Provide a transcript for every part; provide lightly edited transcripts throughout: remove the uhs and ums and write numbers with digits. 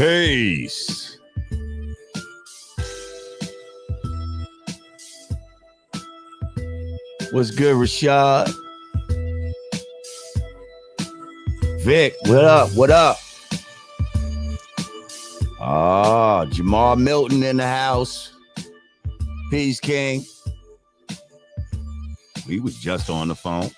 Peace. What's good, Rashad? Vic, what up? What up? Ah, Jamar Milton in the house. Peace, King. He was just on the phone.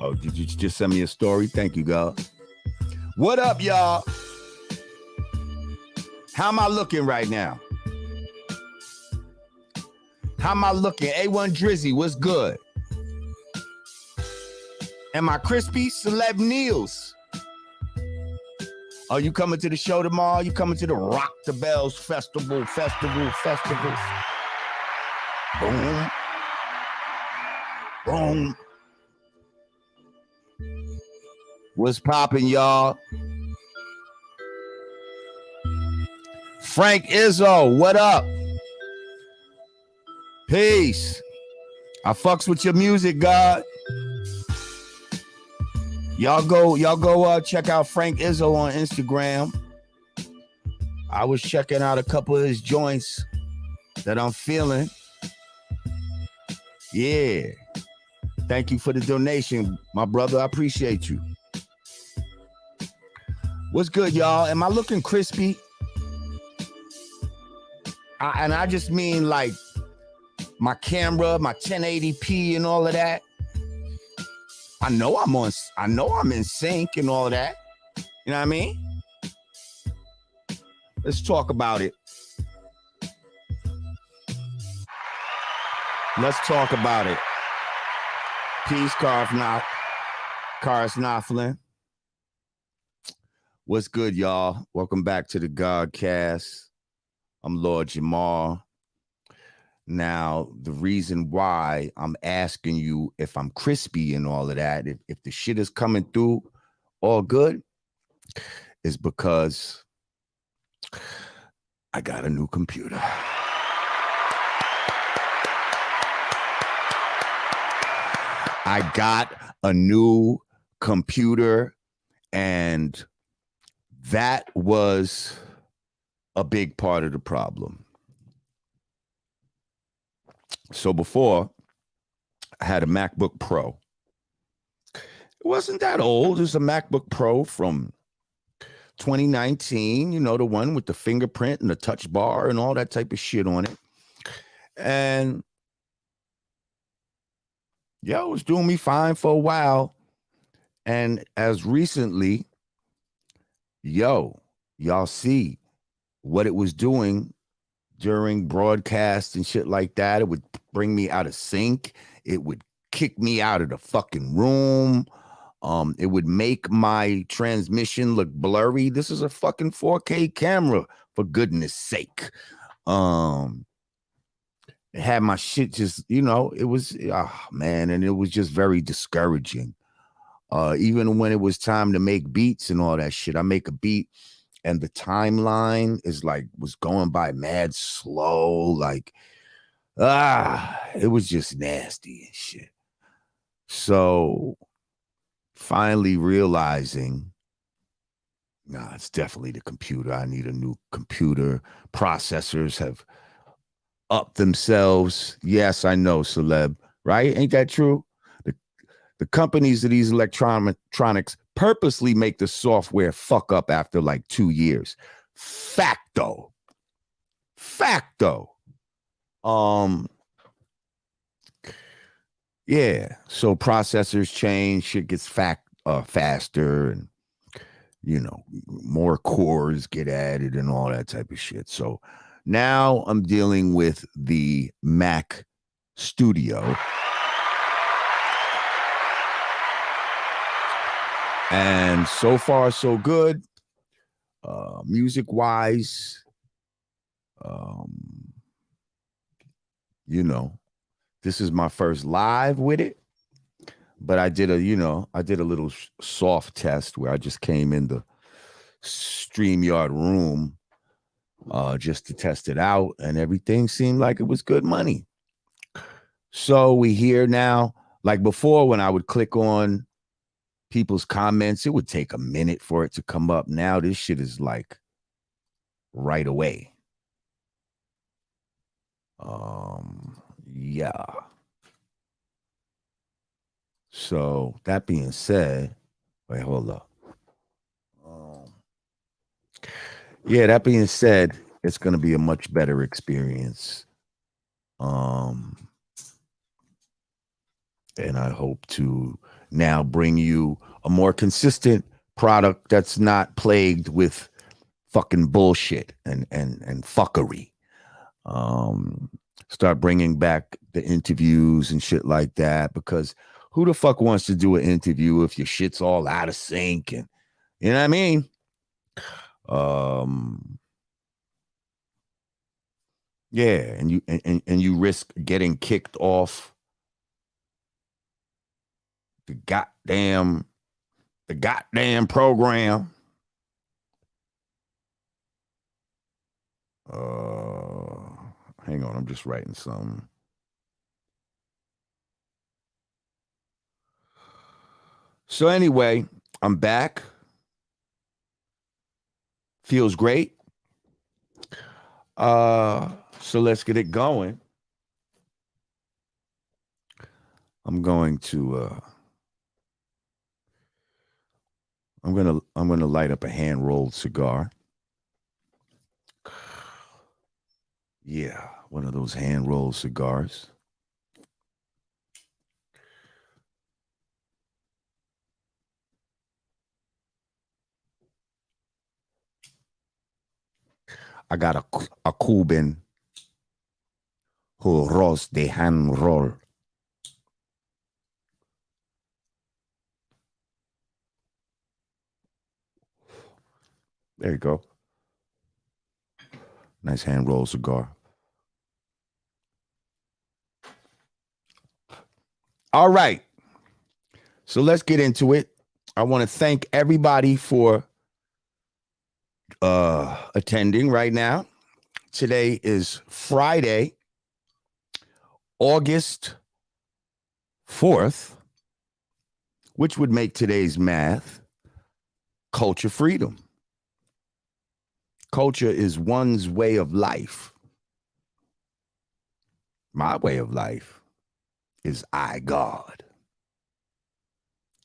Oh, did you just send me a story? Thank you, God. What up, y'all? How am I looking right now? How am I looking? A1 Drizzy, what's good? Am I crispy? Celeb Neils. Are you coming to the show tomorrow? You coming to the Rock the Bells Festival? Boom. Boom. What's popping, y'all? Frank Izzo, what up? Peace. I fucks with your music, God. Y'all go check out Frank Izzo on Instagram. I was checking out a couple of his joints that I'm feeling. Yeah. Thank you for the donation, my brother. I appreciate you. What's good, y'all? Am I looking crispy? I just mean like my camera, my 1080p and all of that. I know I'm in sync and all of that. You know what I mean? Let's talk about it. Let's talk about it. Peace, Cars Knopflin. What's good, y'all? Welcome back to the Godcast. I'm Lord Jamar. Now, the reason why I'm asking you if I'm crispy and all of that, if the shit is coming through all good, is because I got a new computer. I got a new computer, and that was a big part of the problem. So before, I had a MacBook Pro. It wasn't that old. It was a MacBook Pro from 2019, you know, the one with the fingerprint and the touch bar and all that type of shit on it. And yeah, it was doing me fine for a while. And as recently, y'all see what it was doing during broadcasts and shit like that. It would bring me out of sync. It would kick me out of the fucking room. It would make my transmission look blurry. This is a fucking 4K camera, for goodness sake. It had my shit just, you know, it was, man, and it was just very discouraging. Even when it was time to make beats and all that shit, I make a beat and the timeline was going by mad slow. Like, it was just nasty and shit. So finally realizing, it's definitely the computer. I need a new computer. Processors have upped themselves. Yes, I know, celeb, right? Ain't that true? The companies of these electronics purposely make the software fuck up after like 2 years. Facto. Yeah. So processors change, shit gets faster, and you know, more cores get added and all that type of shit. So now I'm dealing with the Mac Studio. And so far, so good. Music-wise, you know, this is my first live with it. But I did a little soft test where I just came in the StreamYard room just to test it out, and everything seemed like it was good money. So we here now. Like before, when I would click on people's comments, it would take a minute for it to come up. Now this shit is like right away. Yeah. So that being said, wait, hold up. Yeah, that being said, it's going to be a much better experience. And I hope to now bring you a more consistent product that's not plagued with fucking bullshit and fuckery. Start bringing back the interviews and shit like that, because who the fuck wants to do an interview if your shit's all out of sync, and you know what I mean? Yeah, and you risk getting kicked off the goddamn program. Hang on, I'm just writing some. So anyway, I'm back. Feels great. So let's get it going. I'm going to I'm gonna light up a hand rolled cigar. Yeah, one of those hand rolled cigars. I got a Cuban who roast the hand roll. There you go. Nice hand rolled cigar. All right. So let's get into it. I want to thank everybody for attending right now. Today is Friday, August 4th, which would make today's math culture freedom. Culture is one's way of life. My way of life is I, God.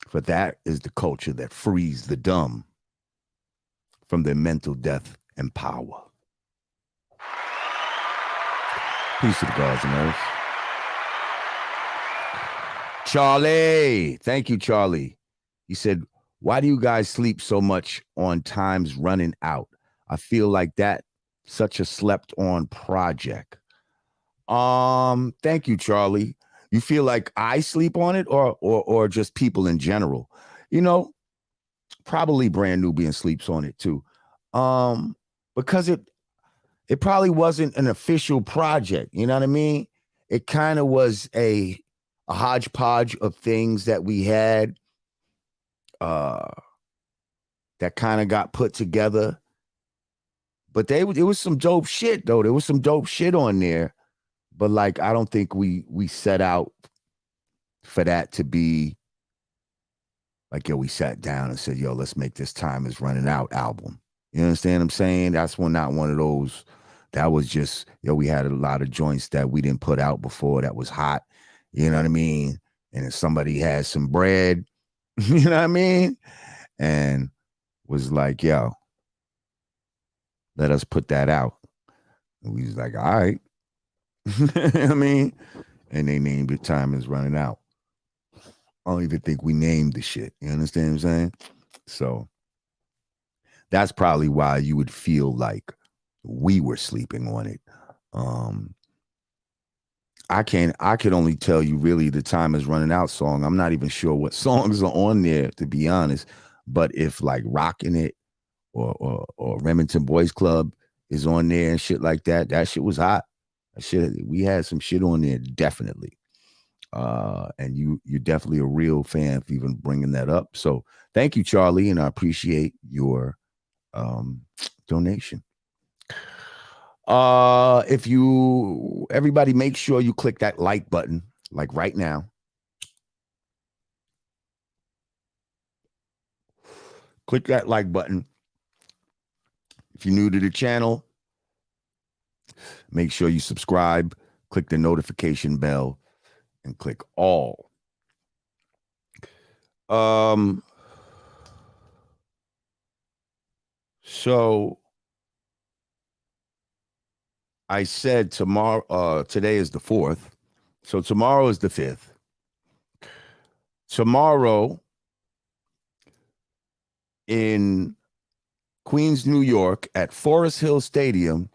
For that is the culture that frees the dumb from their mental death and power. Peace to the gods and earth. Charlie. Thank you, Charlie. He said, why do you guys sleep so much on times running out? I feel like that such a slept on project. Thank you, Charlie. You feel like I sleep on it or just people in general? You know, probably Brand Nubian sleeps on it too. Because it probably wasn't an official project, you know what I mean? It kind of was a hodgepodge of things that we had that kind of got put together. But it was some dope shit though. There was some dope shit on there. But like I don't think we set out for that to be like, yo, we sat down and said, yo, let's make this Time Is Running Out album. You understand what I'm saying? That's not one of those. That was just, yo, we had a lot of joints that we didn't put out before that was hot. You know what I mean? And if somebody had some bread, you know what I mean? And was like, yo, let us put that out. And we was like, all right. You know what I mean? And they named it Time Is Running Out. I don't even think we named the shit. You understand what I'm saying? So that's probably why you would feel like we were sleeping on it. I could only tell you really the Time Is Running Out song. I'm not even sure what songs are on there, to be honest. But if like Rockin' It or Remington Boys Club is on there and shit like that, that shit was hot. That shit, we had some shit on there, definitely. And you're definitely a real fan for even bringing that up. So thank you, Charlie, and I appreciate your donation. If everybody make sure you click that like button, like right now. Click that like button. If you're new to the channel, make sure you subscribe, click the notification bell, and click all. So I said tomorrow, today is the 4th. So tomorrow is the 5th. Tomorrow in Queens, New York at Forest Hill Stadium,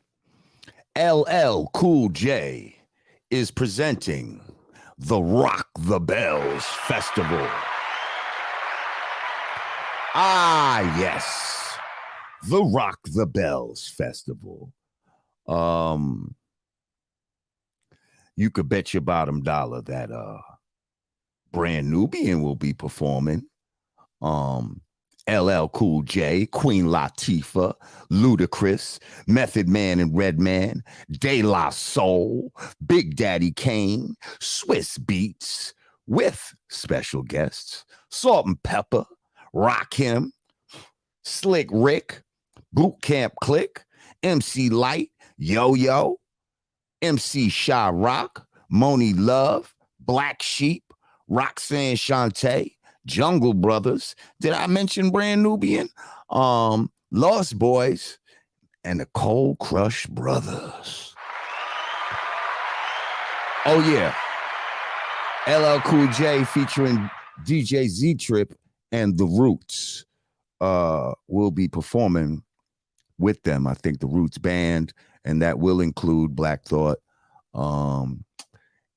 LL Cool J is presenting the Rock the Bells Festival. Ah, yes. The Rock the Bells Festival. You could bet your bottom dollar that Brand Nubian will be performing. LL Cool J, Queen Latifah, Ludacris, Method Man and Redman, De La Soul, Big Daddy Kane, Swiss Beats, with special guests, Salt and Pepper, Rakim, Slick Rick, Boot Camp Click, MC Light, Yo-Yo, MC Shy Rock, Moni Love, Black Sheep, Roxanne Shante, Jungle Brothers. Did I mention Brand Nubian? Lost Boys, and the Cold Crush Brothers. Oh, yeah. LL Cool J featuring DJ Z-Trip and The Roots will be performing with them. I think the Roots Band, and that will include Black Thought.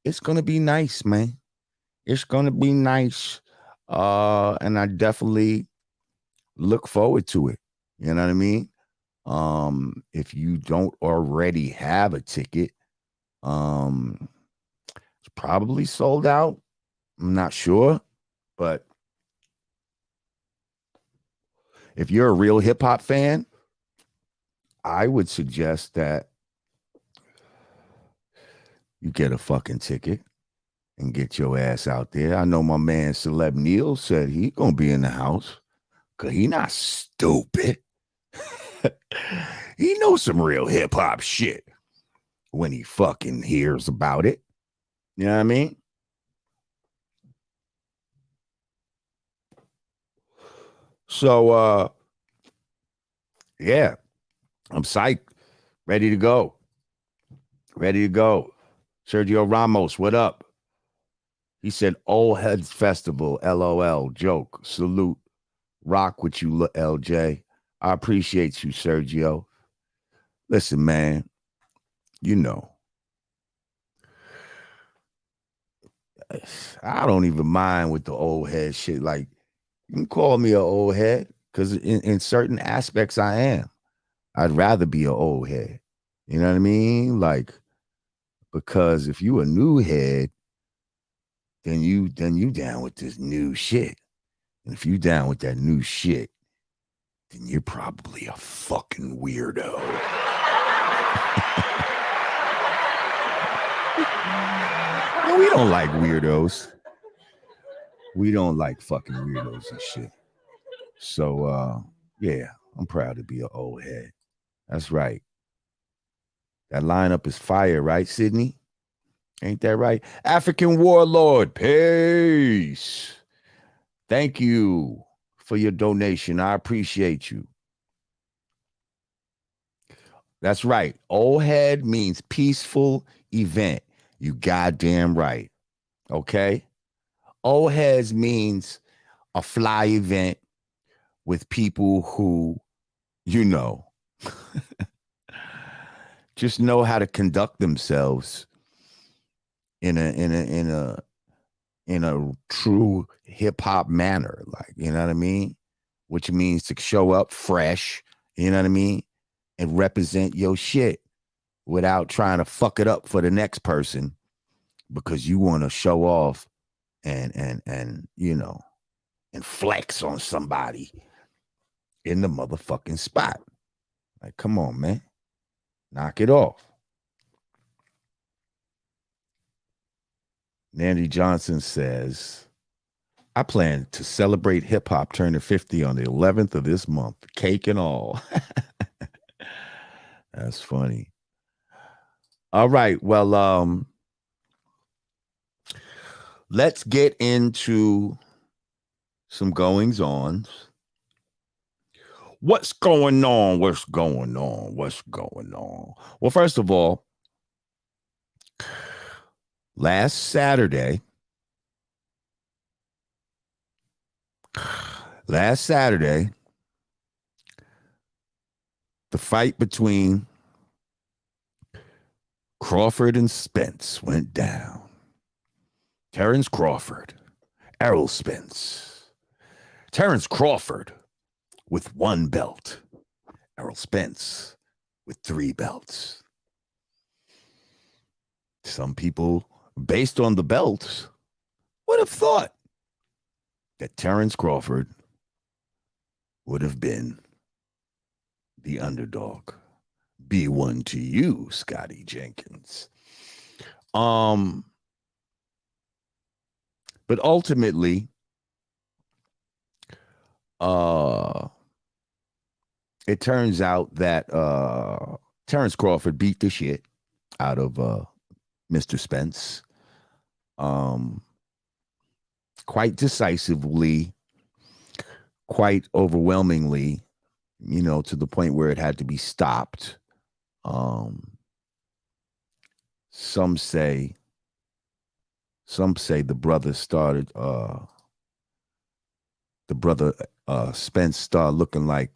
It's going to be nice, man. It's going to be nice. And I definitely look forward to it. You know what I mean? If you don't already have a ticket, it's probably sold out. I'm not sure, but if you're a real hip hop fan, I would suggest that you get a fucking ticket and get your ass out there. I know my man Celeb Neil said he gonna be in the house because he not stupid. He knows some real hip hop shit when he fucking hears about it. You know what I mean? So yeah, I'm psyched. Ready to go. Ready to go. Sergio Ramos, what up? He said, Old Heads Festival, LOL, joke, salute, rock with you, LJ. I appreciate you, Sergio. Listen, man, you know, I don't even mind with the old head shit. Like, you can call me an old head because in certain aspects I am. I'd rather be an old head. You know what I mean? Like, because if you a new head, then you down with this new shit. And if you down with that new shit, then you're probably a fucking weirdo. No, we don't like weirdos. We don't like fucking weirdos and shit. So yeah, I'm proud to be an old head. That's right. That lineup is fire, right, Sydney? Ain't that right? African Warlord, peace. Thank you for your donation. I appreciate you. That's right. Old head means peaceful event. You goddamn right. Okay? Old heads means a fly event with people who, you know, just know how to conduct themselves in a true hip hop manner, like, you know what I mean? Which means to show up fresh, you know what I mean? And represent your shit without trying to fuck it up for the next person because you want to show off and you know, and flex on somebody in the motherfucking spot. Like, come on, man. Knock it off. Nandy Johnson says, I plan to celebrate hip hop turning 50 on the 11th of this month, cake and all. That's funny. All right. Well, let's get into some goings on. What's going on? What's going on? What's going on? Well, first of all, last Saturday, the fight between Crawford and Spence went down. Terrence Crawford, Errol Spence. Terrence Crawford with 1 belt. Errol Spence with 3 belts. Some people, based on the belts, would have thought that Terrence Crawford would have been the underdog. Be one to you, Scotty Jenkins. But ultimately, it turns out that Terrence Crawford beat the shit out of Mr. Spence. Quite decisively, quite overwhelmingly, to the point where it had to be stopped. Some say the brother Spence started looking like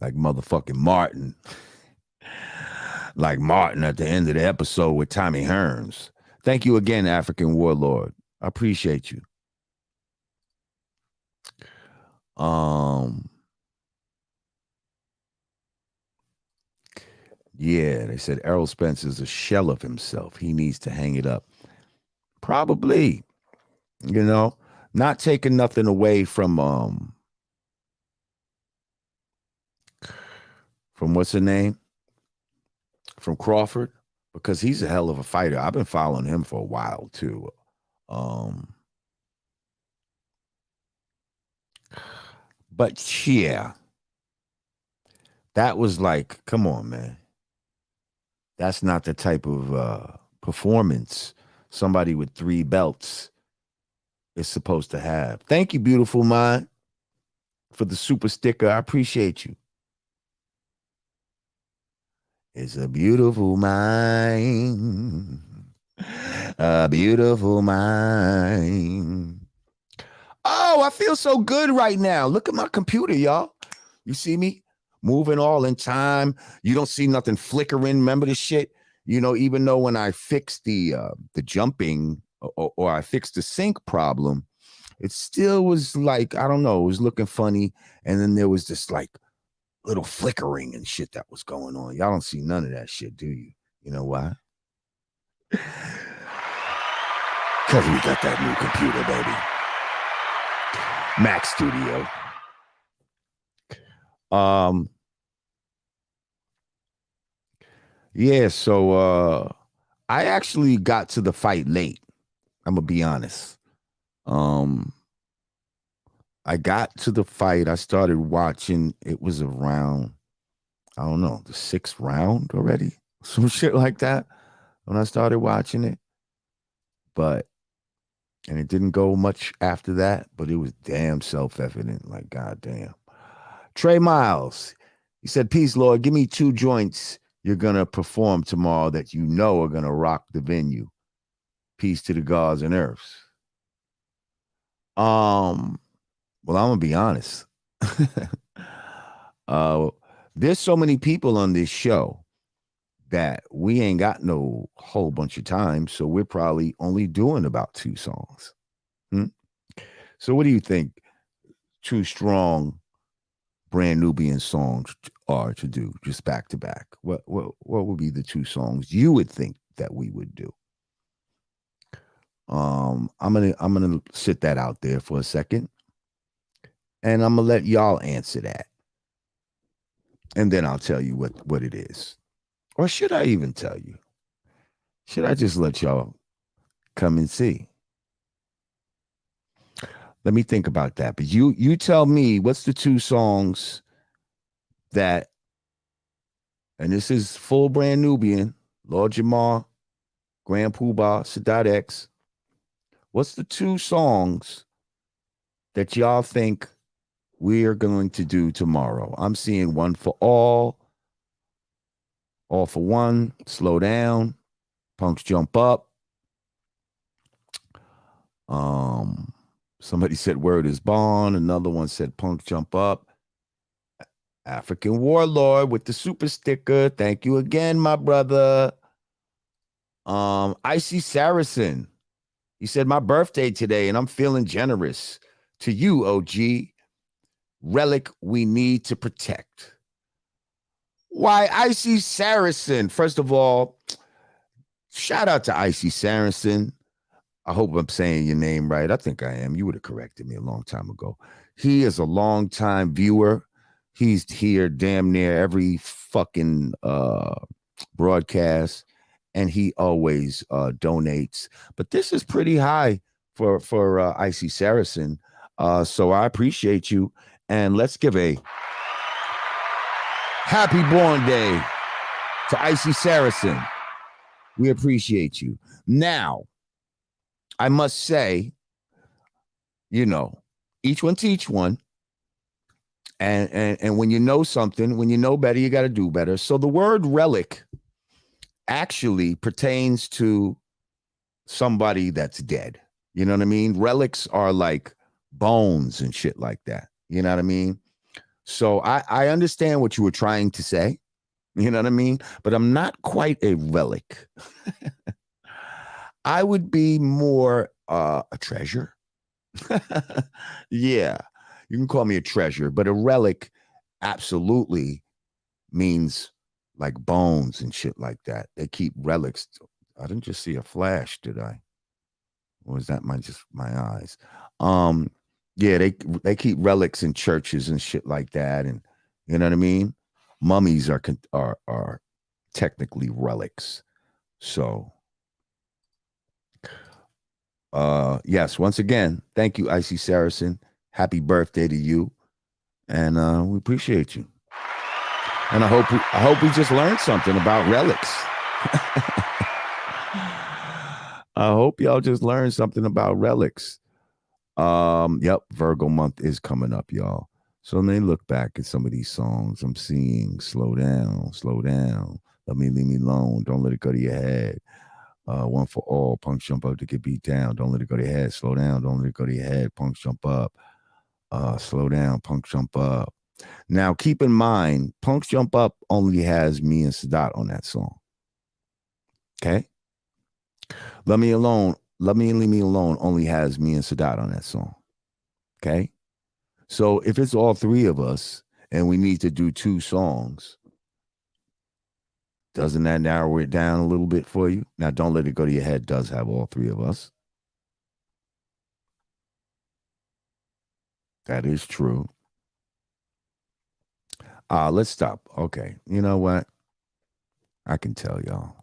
motherfucking Martin. Like Martin at the end of the episode with Tommy Hearns. Thank you again, African Warlord. I appreciate you. Yeah, they said Errol Spence is a shell of himself. He needs to hang it up. Probably, not taking nothing away from what's her name? From Crawford, because he's a hell of a fighter. I've been following him for a while too. But yeah, that was like, come on, man. That's not the type of performance somebody with 3 belts is supposed to have. Thank you, beautiful mind, for the super sticker. I appreciate you. It's a beautiful mind. A beautiful mind. Oh, I feel so good right now. Look at my computer, y'all. You see me moving all in time. You don't see nothing flickering. Remember this shit? Even though when I fixed the jumping or I fixed the sync problem, it still was like, I don't know, it was looking funny. And then there was this like little flickering and shit that was going on. Y'all don't see none of that shit, do you? You know why? Because we got that new computer, baby. Mac Studio. Yeah, so I actually got to the fight late. I'm gonna be honest. I got to the fight. I started watching. It was around, I don't know, the 6th round already. Some shit like that when I started watching it. And it didn't go much after that, but it was damn self-evident. Like, goddamn. Trey Miles, he said, peace, Lord. Give me 2 joints you're going to perform tomorrow that you know are going to rock the venue. Peace to the gods and earths. Well, I'm going to be honest. There's so many people on this show that we ain't got no whole bunch of time, so we're probably only doing about 2 songs. So what do you think 2 strong brand Nubian songs are to do just back to back? What would be the 2 songs you would think that we would do? I'm gonna sit that out there for a second, and I'm gonna let y'all answer that, and then I'll tell you what it is. Or should I even tell you? Should I just let y'all come and see? Let me think about that. But you tell me, what's the two songs that, and this is full brand Nubian, Lord Jamar, Grand Poobah, Sadat X. What's the two songs that y'all think we are going to do tomorrow? I'm seeing One for All for One, Slow Down, Punks Jump Up. Somebody said Word is Bond. Another one said Punks Jump Up. African Warlord with the super sticker. Thank you again, my brother. Icy Saracen. He said, my birthday today, and I'm feeling generous. To you, OG. Relic we need to protect. Why, Icy Saracen? First of all, shout out to Icy Saracen. I hope I'm saying your name right. I think I am. You would have corrected me a long time ago. He is a long-time viewer. He's here damn near every fucking broadcast, and he always donates. But this is pretty high for Icy Saracen. So I appreciate you. And let's give a happy born day to Icy Saracen. We appreciate you. Now, I must say, each one teach one. And when you know something, when you know better, you got to do better. So the word relic actually pertains to somebody that's dead. You know what I mean? Relics are like bones and shit like that. You know what I mean? So I understand what you were trying to say. You know what I mean? But I'm not quite a relic. I would be more a treasure. Yeah, you can call me a treasure, but a relic absolutely means like bones and shit like that. They keep relics. I didn't just see a flash, did I? Or was that just my eyes? Yeah, they keep relics in churches and shit like that, and you know what I mean. Mummies are technically relics. So, yes, once again, thank you, Icy Saracen. Happy birthday to you, and we appreciate you. And I hope we just learned something about relics. I hope y'all just learned something about relics. Yep, Virgo month is coming up, y'all. So let me look back at some of these songs. I'm seeing slow down, leave me alone, don't let it go to your head. One for all, punks jump up to get beat down, don't let it go to your head, slow down, don't let it go to your head, punks jump up. Slow down, punks jump up. Now keep in mind, Punks Jump Up only has me and Sadat on that song. Okay? Let Me Alone, Let Me and Leave Me Alone only has me and Sadat on that song. Okay? So if it's all three of us and we need to do two songs, doesn't that narrow it down a little bit for you? Now, Don't Let It Go to Your Head does have all three of us. That is true. Let's stop. Okay. You know what? I can tell y'all.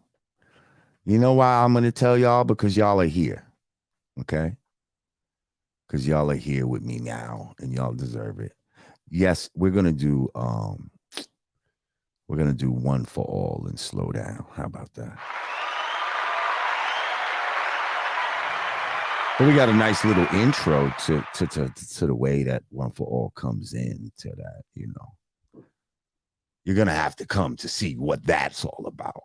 You know why I'm going to tell y'all? Because y'all are here. Okay? Because y'all are here with me now and y'all deserve it. Yes, we're going to do One for All and Slow Down. How about that? But we got a nice little intro to the way that One for All comes in to that, You're gonna have to come to see what that's all about.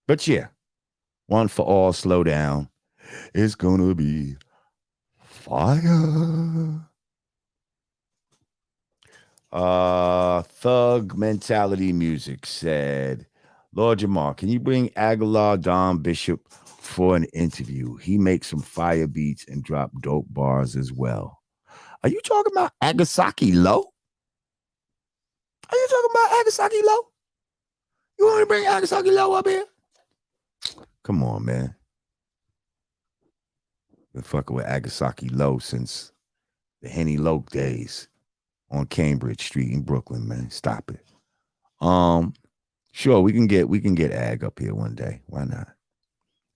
But yeah, One for All, Slow Down. It's gonna be fire. Thug Mentality Music said, Lord Jamar, can you bring Aguilar Don Bishop for an interview? He makes some fire beats and drop dope bars as well. Are you talking about Agasaki Low? Are you talking about Agasaki Low? You want to bring Agasaki Low up here? Come on, man. Been fucking with Agasaki Low since the Henny Loke days on Cambridge Street in Brooklyn, man. Stop it. Sure, we can get Ag up here one day. Why not?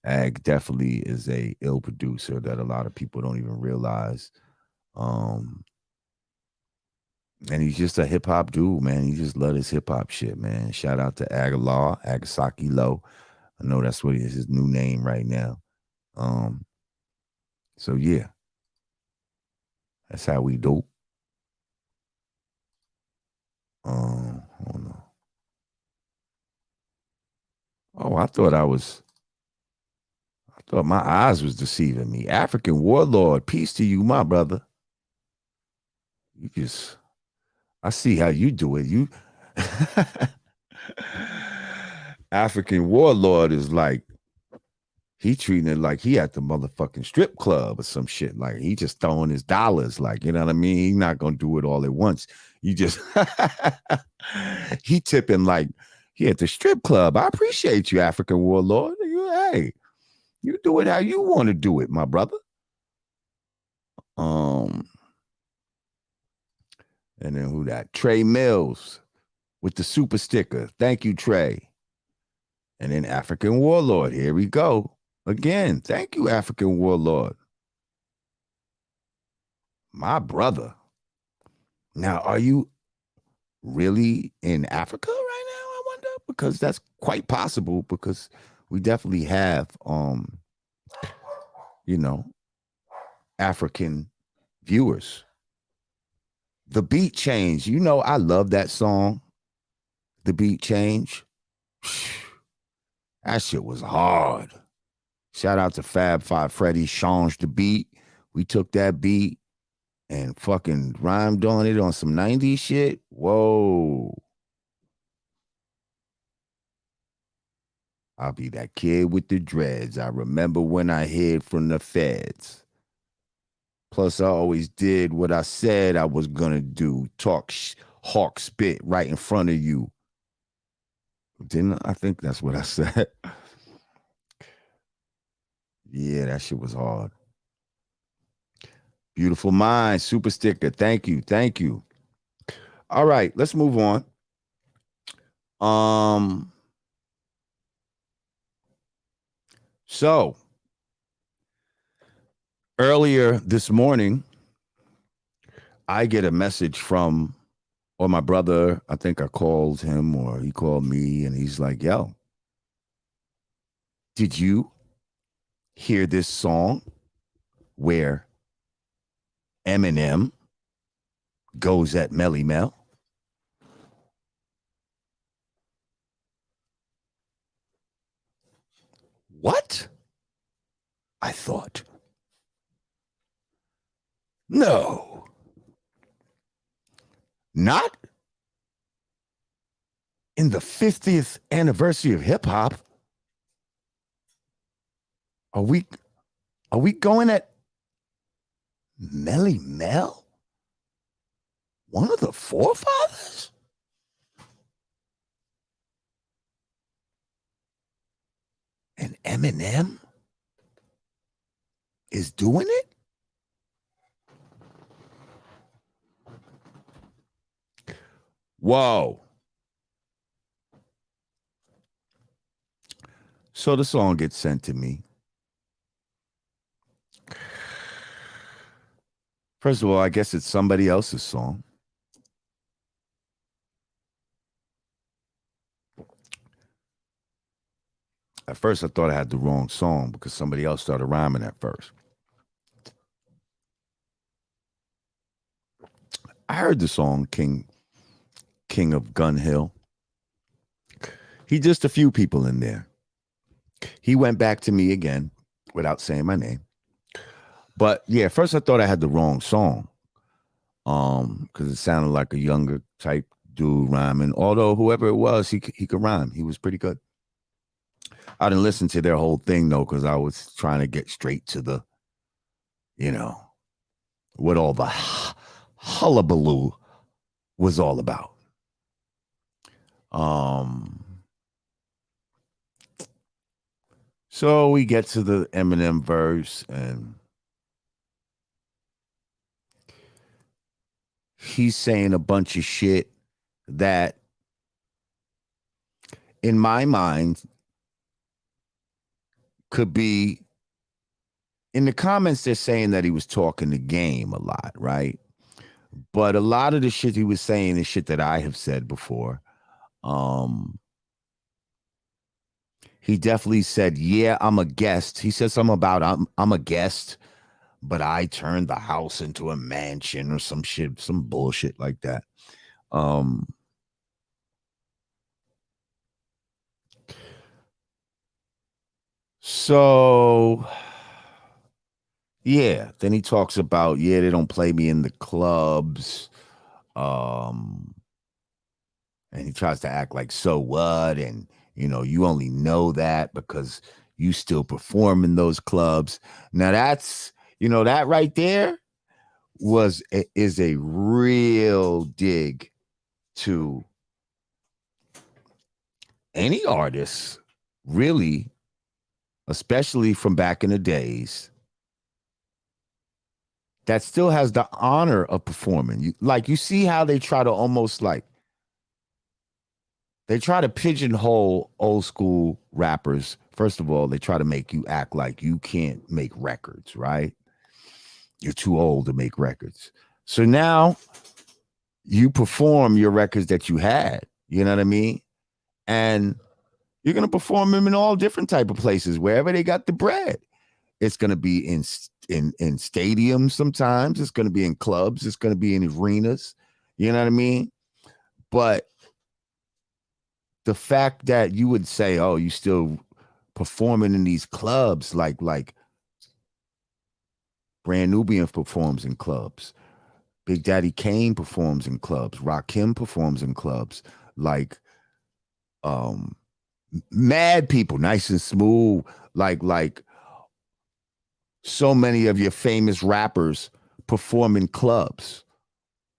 Ag definitely is a ill producer that a lot of people don't even realize. Um, and he's just a hip hop dude, man. He just love his hip hop shit, man. Shout out to Aguilar, Agasaki Low. I know that's what is his new name right now. Um, so yeah, that's how we do. Hold on. Oh, I thought my eyes was deceiving me. African warlord, peace to you, my brother. You just, I see how you do it. You African warlord is like he treating it like he at the motherfucking strip club or some shit. Like he just throwing his dollars. Like you know what I mean. He's not gonna do it all at once. You just he tipping like he at the strip club. I appreciate you, African warlord. Hey, you do it how you want to do it, my brother. Um, and then who that? Trey Mills with the super sticker. Thank you, Trey. And then African Warlord. Here we go. Again, thank you, African Warlord. My brother. Now, are you really in Africa right now? I wonder, because that's quite possible because we definitely have you know, African viewers. The beat change. You know, I love that song. The beat change. That shit was hard. Shout out to Fab Five Freddy, changed the beat. We took that beat and fucking rhymed on it on some 90s shit. Whoa. I'll be that kid with the dreads. I remember when I hid from the feds. Plus, I always did what I said I was gonna do. Talk hawk spit right in front of you. Didn't I? I think that's what I said. Yeah, that shit was hard. Beautiful mind, super sticker. Thank you. Thank you. All right, let's move on. Um, so earlier this morning, I get a message from, or my brother, I think I called him or he called me, and he's like, yo, did you hear this song where Eminem goes at Melle Mel? What? I thought. No. Not in the 50th anniversary of hip hop. Are we are we going at Melle Mel? One of the forefathers? And Eminem is doing it? Whoa. So the song gets sent to me. First of all, I guess it's somebody else's song. At first, I thought I had the wrong song because somebody else started rhyming at first. I heard the song King of Gun Hill. He just a few people in there. He went back to me again without saying my name. But yeah, first I thought I had the wrong song. Because it sounded like a younger type dude rhyming. Although whoever it was, he could rhyme. He was pretty good. I didn't listen to their whole thing though, because I was trying to get straight to the, you know, what all the hullabaloo was all about. Um, so we get to the Eminem verse, and he's saying a bunch of shit that, in my mind, could be in the comments. They're saying that he was talking the game a lot, right? But a lot of the shit he was saying is shit that I have said before. He definitely said, "Yeah, I'm a guest." He said something about I'm a guest, but I turned the house into a mansion or some shit, some bullshit like that. Um, so yeah, then he talks about, yeah, they don't play me in the clubs. Um, and he tries to act like, so what? And you only know that because you still perform in those clubs. Now that's, that right there is a real dig to any artist, really, especially from back in the days, that still has the honor of performing. You see how they try to almost like they try to pigeonhole old school rappers. First of all, they try to make you act like you can't make records, right? You're too old to make records. So now you perform your records that you had, you know what I mean? And you're going to perform them in all different type of places, wherever they got the bread. It's going to be in stadiums sometimes. It's going to be in clubs. It's going to be in arenas. You know what I mean? But the fact that you would say, "Oh, you still performing in these clubs," like Brand Nubian performs in clubs, Big Daddy Kane performs in clubs, Rakim performs in clubs, like um, mad people, Nice and Smooth, like so many of your famous rappers perform in clubs,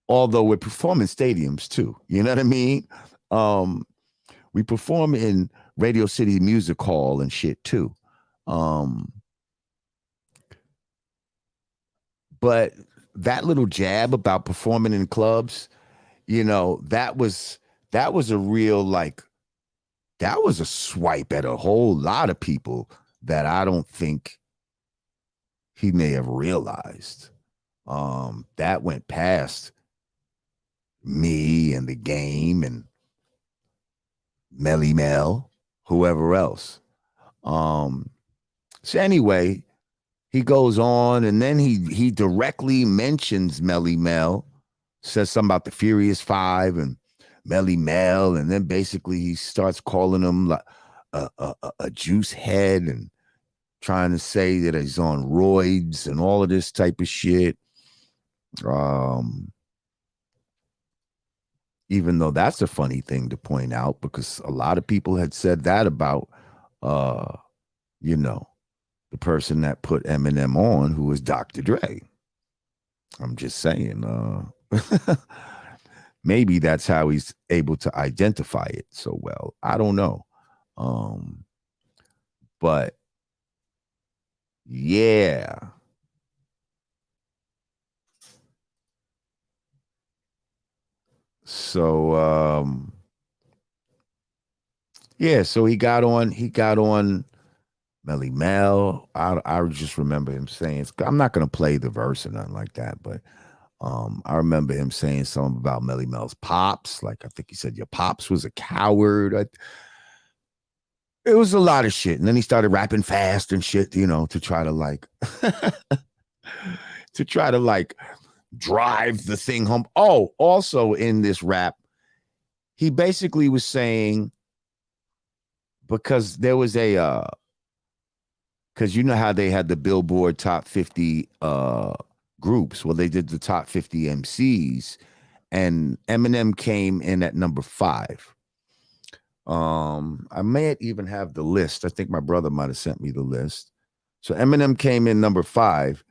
although we perform in stadiums too. You know what I mean? Um, we perform in Radio City Music Hall and shit too. Um, but that little jab about performing in clubs, that was a real like that was a swipe at a whole lot of people that I don't think he may have realized. That went past me and the game and Melle Mel, whoever else. Um, so anyway, he goes on and then he directly mentions Melle Mel, says something about the Furious Five and Melle Mel, and then basically he starts calling him like a juice head and trying to say that he's on roids and all of this type of shit. Um, even though that's a funny thing to point out because a lot of people had said that about uh, you know, the person that put Eminem on, who was Dr. Dre. I'm just saying, maybe that's how he's able to identify it so well. I don't know. Um, but yeah. So yeah, so he got on Melle Mel. I just remember him saying, I'm not gonna play the verse or nothing like that, but I remember him saying something about Melle Mel's pops. Like I think he said your pops was a coward. It was a lot of shit. And then he started rapping fast and shit, to try to like to try to like drive the thing home. Oh, also in this rap, he basically was saying because there was a because you know how they had the Billboard top 50 groups. Well, they did the top 50 MCs, and Eminem came in at number 5. I may even have the list. I think my brother might have sent me the list. So Eminem came in number 5,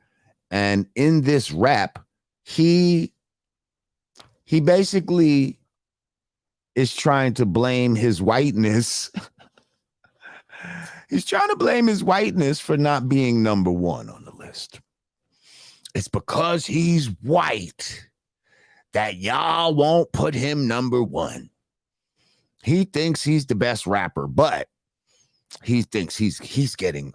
and in this rap, he basically is trying to blame his whiteness. He's trying to blame his whiteness for not being number 1 on the list. It's because he's white that y'all won't put him number 1. He thinks he's the best rapper, but he thinks he's getting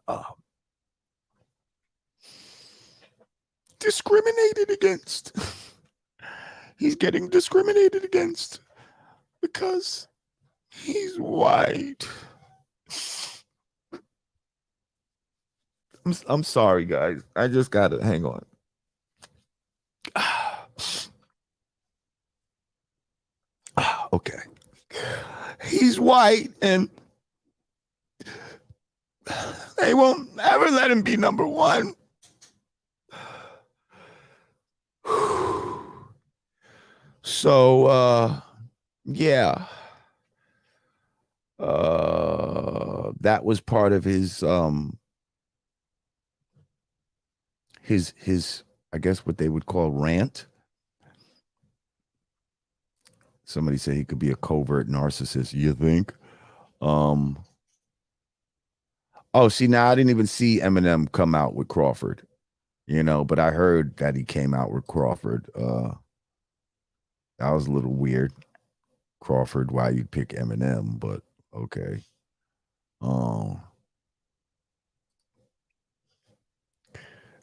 discriminated against. He's getting discriminated against because he's white. I'm sorry, guys. I just gotta hang on. Okay. He's white and they won't ever let him be number one. So yeah. That was part of his I guess what they would call rant. Somebody said he could be a covert narcissist. You think? Um. Oh, see, now I didn't even see Eminem come out with Crawford, but I heard that he came out with Crawford. That was a little weird. Crawford, why you'd pick Eminem, but okay.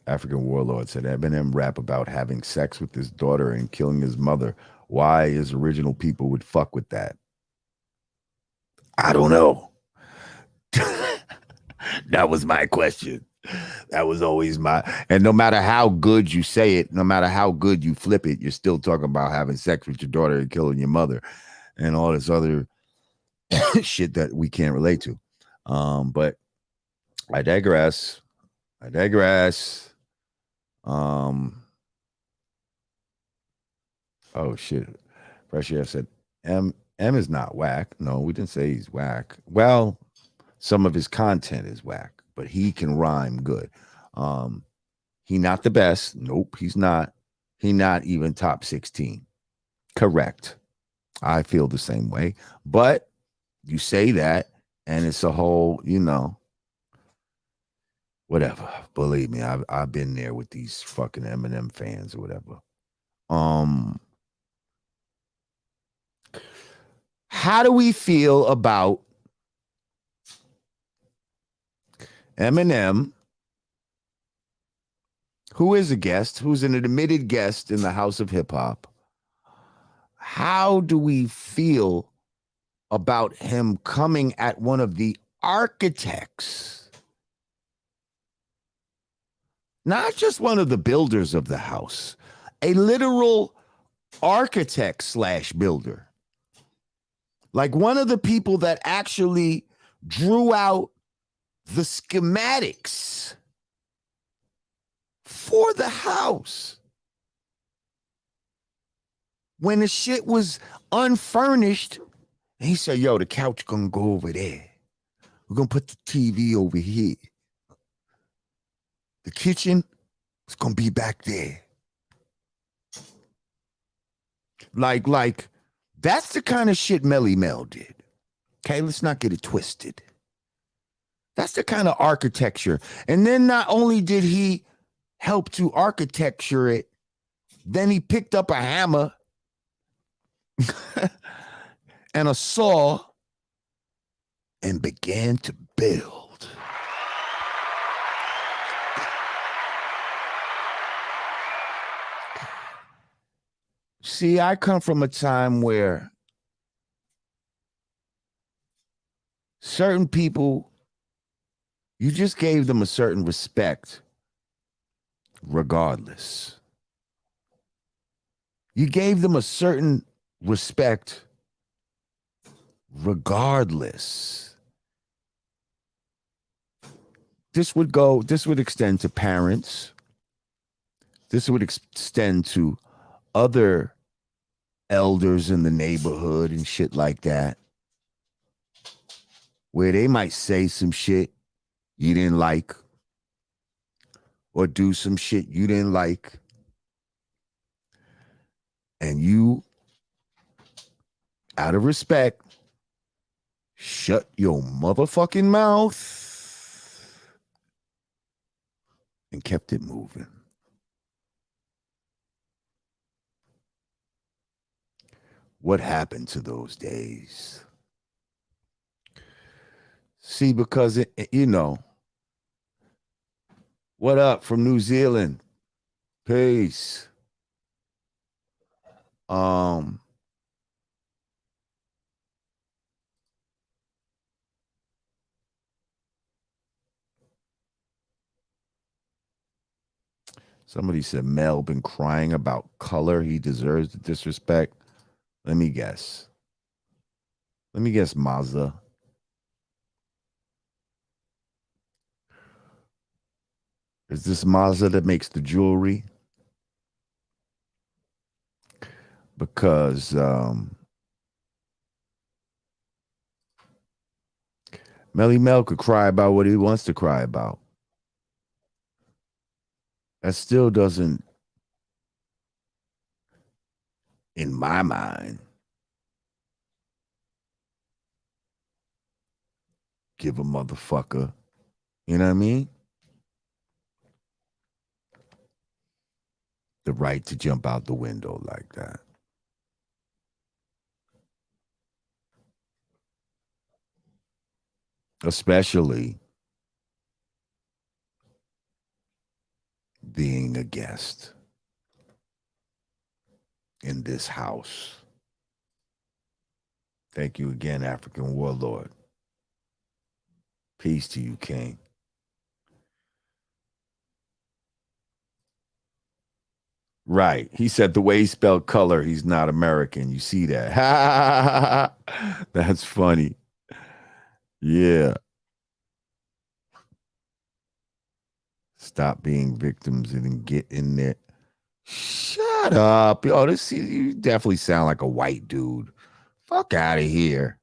African Warlord said Eminem rap about having sex with his daughter and killing his mother. Why his original people would fuck with that? I don't know. That was my question. That was always and no matter how good you say it, no matter how good you flip it, you're still talking about having sex with your daughter and killing your mother and all this other shit that we can't relate to. But I digress. Oh shit. Fresh Air said M is not whack. No, we didn't say he's whack. Well, some of his content is whack, but he can rhyme good. He not the best. Nope, he's not. He not even top 16. Correct. I feel the same way. But you say that, and it's a whole, whatever. Believe me, I've been there with these fucking Eminem fans or whatever. How do we feel about Eminem, who is a guest, who's an admitted guest in the House of Hip Hop? How do we feel about him coming at one of the architects, not just one of the builders of the house, a literal architect slash builder, like one of the people that actually drew out the schematics for the house when the shit was unfurnished. And he said, yo, the couch gonna go over there. We're gonna put the TV over here. The kitchen is gonna be back there. Like, that's the kind of shit Melle Mel did. Okay, let's not get it twisted. That's the kind of architecture. And then not only did he help to architecture it, then he picked up a hammer and a saw and began to build. See, I come from a time where certain people, you just gave them a certain respect regardless. You gave them a certain respect regardless. This would extend to parents. This would extend to other elders in the neighborhood and shit like that, where they might say some shit you didn't like or do some shit you didn't like. And you, out of respect, shut your motherfucking mouth and kept it moving. What happened to those days? See, because what up from New Zealand? Peace. Um, Somebody said Mel been crying about color. He deserves the disrespect. Let me guess. Let me guess, Mazda. Is this Mazda that makes the jewelry? Because Melle Mel could cry about what he wants to cry about. That still doesn't, in my mind, give a motherfucker, you know what I mean? The right to jump out the window like that. Especially being a guest in this house. Thank you again, African Warlord. Peace to you, King. Right. He said the way he spelled color, he's not American. You see that? That's funny. Yeah. Stop being victims and then get in there. Shut up. Yo, you definitely sound like a white dude. Fuck out of here.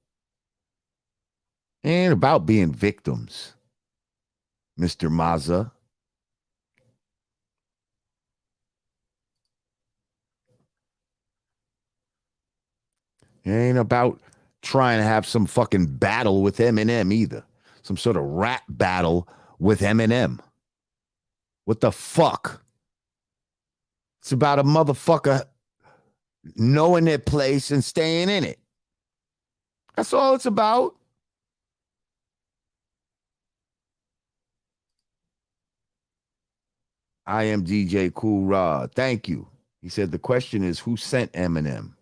It ain't about being victims, Mr. Maza. It ain't about trying to have some fucking battle with Eminem either. Some sort of rap battle with Eminem. What the fuck? It's about a motherfucker knowing their place and staying in it. That's all it's about. I am DJ Cool Rod. Thank you. He said the question is who sent Eminem?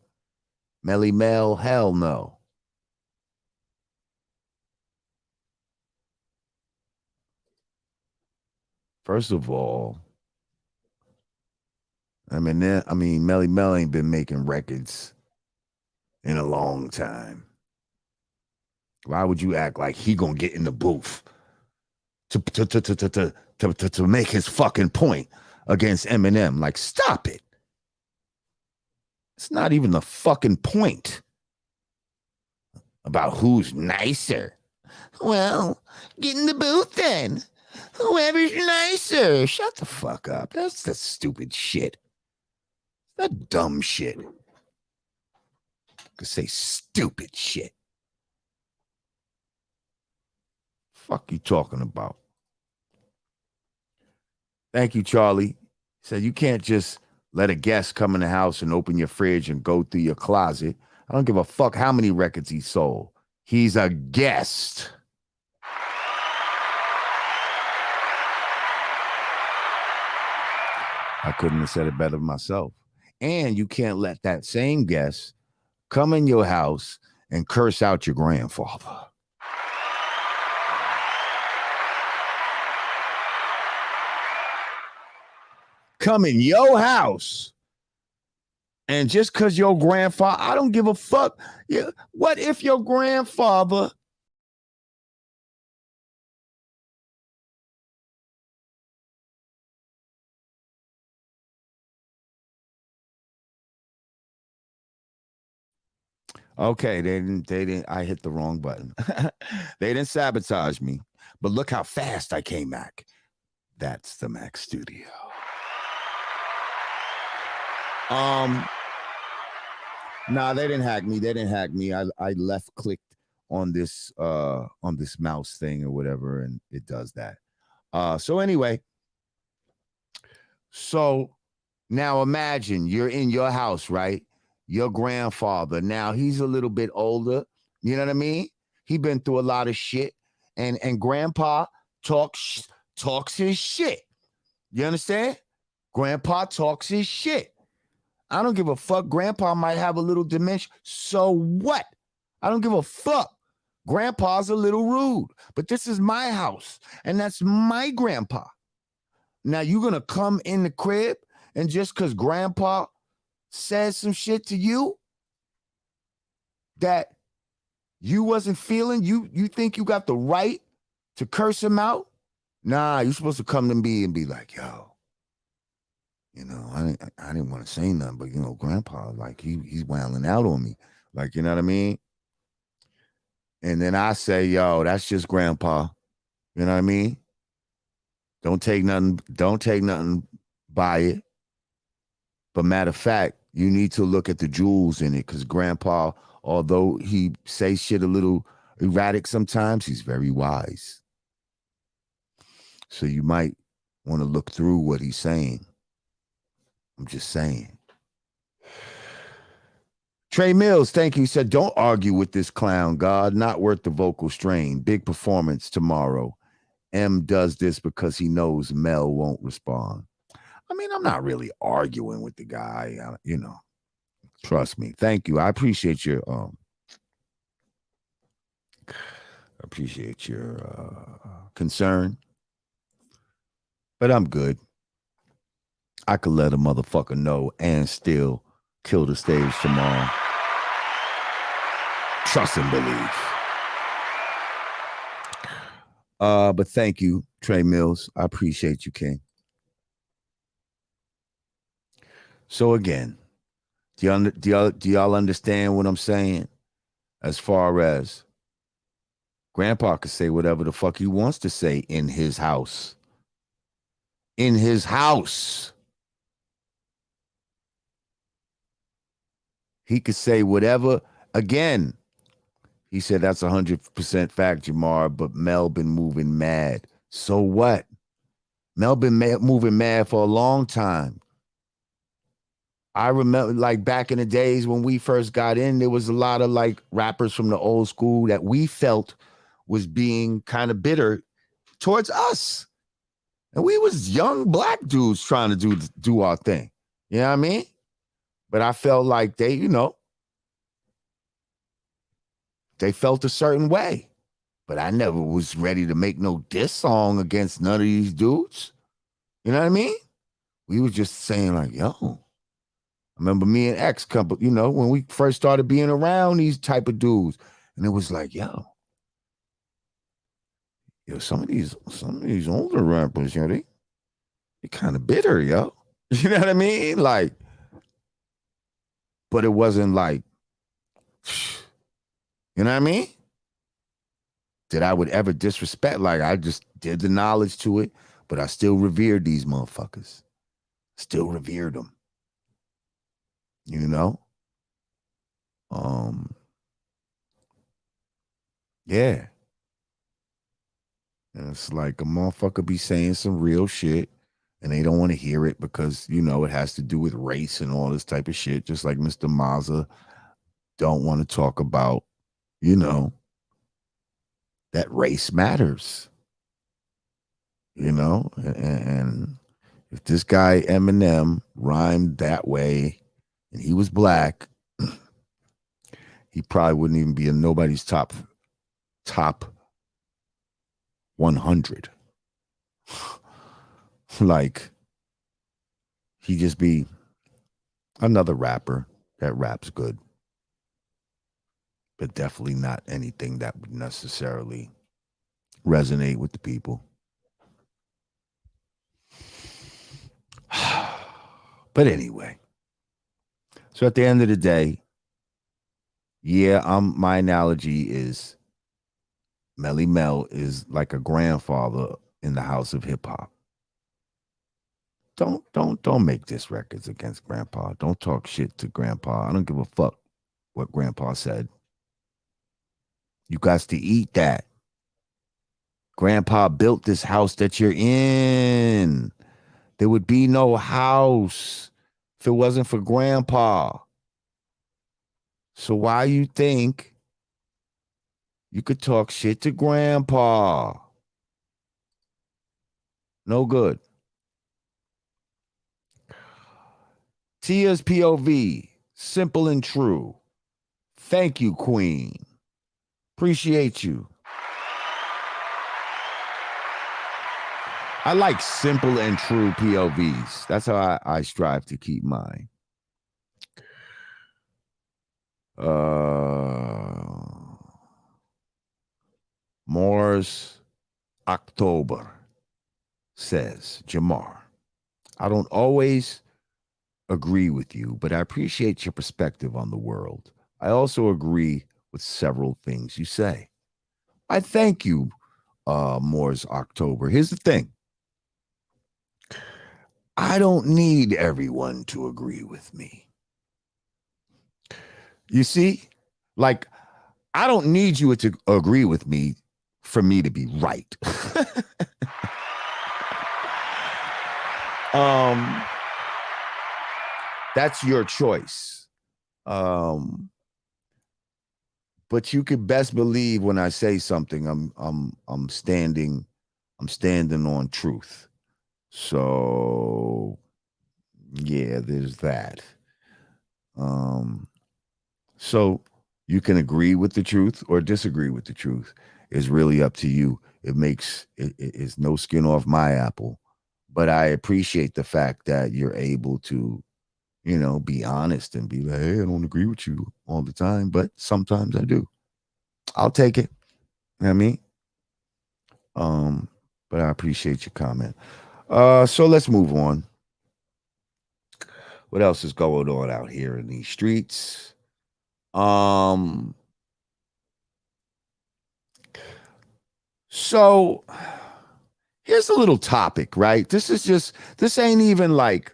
Melle Mel? Hell no. First of all, Melle Mel ain't been making records in a long time. Why would you act like he gonna get in the booth to make his fucking point against Eminem? Like, stop it. It's not even the fucking point about who's nicer. Well, get in the booth then. Whoever's nicer. Shut the fuck up. That's the stupid shit. That dumb shit. Could say stupid shit. Fuck you talking about? Thank you, Charlie. Said you can't just let a guest come in the house and open your fridge and go through your closet. I don't give a fuck how many records he sold. He's a guest. I couldn't have said it better myself. And you can't let that same guest come in your house and curse out your grandfather. Come in your house. And just because your grandfather, I don't give a fuck. Yeah, what if your grandfather Okay, they didn't I hit the wrong button. They didn't sabotage me, but look how fast I came back. That's the Mac Studio. Nah, they didn't hack me. They didn't hack me. I left clicked on this mouse thing or whatever, and it does that. So anyway, so now imagine you're in your house, right? Your grandfather. Now he's a little bit older. You know what I mean? He been through a lot of shit. And grandpa talks his shit. You understand? Grandpa talks his shit. I don't give a fuck. Grandpa might have a little dementia. So what? I don't give a fuck. Grandpa's a little rude, but this is my house, and that's my grandpa. Now you gonna come in the crib, and just because grandpa says some shit to you that you wasn't feeling, you think you got the right to curse him out? Nah, you're supposed to come to me and be like, yo, I didn't want to say nothing, but grandpa, like he's wailing out on me. Like, you know what I mean? And then I say, yo, that's just grandpa. You know what I mean? Don't take nothing by it. But matter of fact, you need to look at the jewels in it, because grandpa, although he says shit a little erratic sometimes, he's very wise. So you might want to look through what he's saying. I'm just saying. Trey Mills, thank you. He said, don't argue with this clown, God. Not worth the vocal strain. Big performance tomorrow. M does this because he knows Mel won't respond. I mean, I'm not really arguing with the guy, Trust me. Thank you. I appreciate your concern. But I'm good. I could let a motherfucker know and still kill the stage tomorrow. Trust and believe. But thank you, Trey Mills. I appreciate you, King. So again, do y'all understand what I'm saying? As far as grandpa could say whatever the fuck he wants to say in his house. In his house. He could say whatever. Again, he said that's 100% fact, Jamar, but Mel been moving mad. So what? Mel been moving mad for a long time. I remember, like, back in the days when we first got in, there was a lot of like rappers from the old school that we felt was being kind of bitter towards us. And we was young black dudes trying to do our thing. You know what I mean? But I felt like they felt a certain way. But I never was ready to make no diss song against none of these dudes. You know what I mean? We was just saying like, yo. I remember me and X, when we first started being around these type of dudes. And it was like, yo, some of these older rappers, they kind of bitter, yo. You know what I mean? Like, but it wasn't like, you know what I mean? That I would ever disrespect. Like, I just did the knowledge to it, but I still revered these motherfuckers. Still revered them. Yeah. And it's like a motherfucker be saying some real shit and they don't want to hear it because, it has to do with race and all this type of shit. Just like Mr. Mazza don't want to talk about, that race matters. And if this guy Eminem rhymed that way and he was black, he probably wouldn't even be in nobody's top 100. Like, he just be another rapper that raps good, but definitely not anything that would necessarily resonate with the people. But anyway, so at the end of the day, yeah, my analogy is Melle Mel is like a grandfather in the house of hip hop. Don't make diss records against grandpa. Don't talk shit to grandpa. I don't give a fuck what grandpa said. You got to eat that. Grandpa built this house that you're in. There would be no house if it wasn't for grandpa. So why you think, You could talk shit to grandpa. No good. Tia's POV, simple and true. Thank you, Queen. Appreciate you. I like simple and true POVs. That's how I strive to keep mine. Moore's October says, Jamar, I don't always agree with you, but I appreciate your perspective on the world. I also agree with several things you say. I thank you, Moore's October. Here's the thing. I don't need everyone to agree with me. You see, like, I don't need you to agree with me for me to be right. That's your choice. But you could best believe when I say something, I'm standing on truth. So yeah, there's that. So you can agree with the truth or disagree with the truth. It's really up to you. It's no skin off my apple. But I appreciate the fact that you're able to, be honest and be like, hey, I don't agree with you all the time, but sometimes I do. I'll take it. You know what I mean? But I appreciate your comment. So let's move on. What else is going on out here in these streets? So here's a little topic, right? This ain't even like,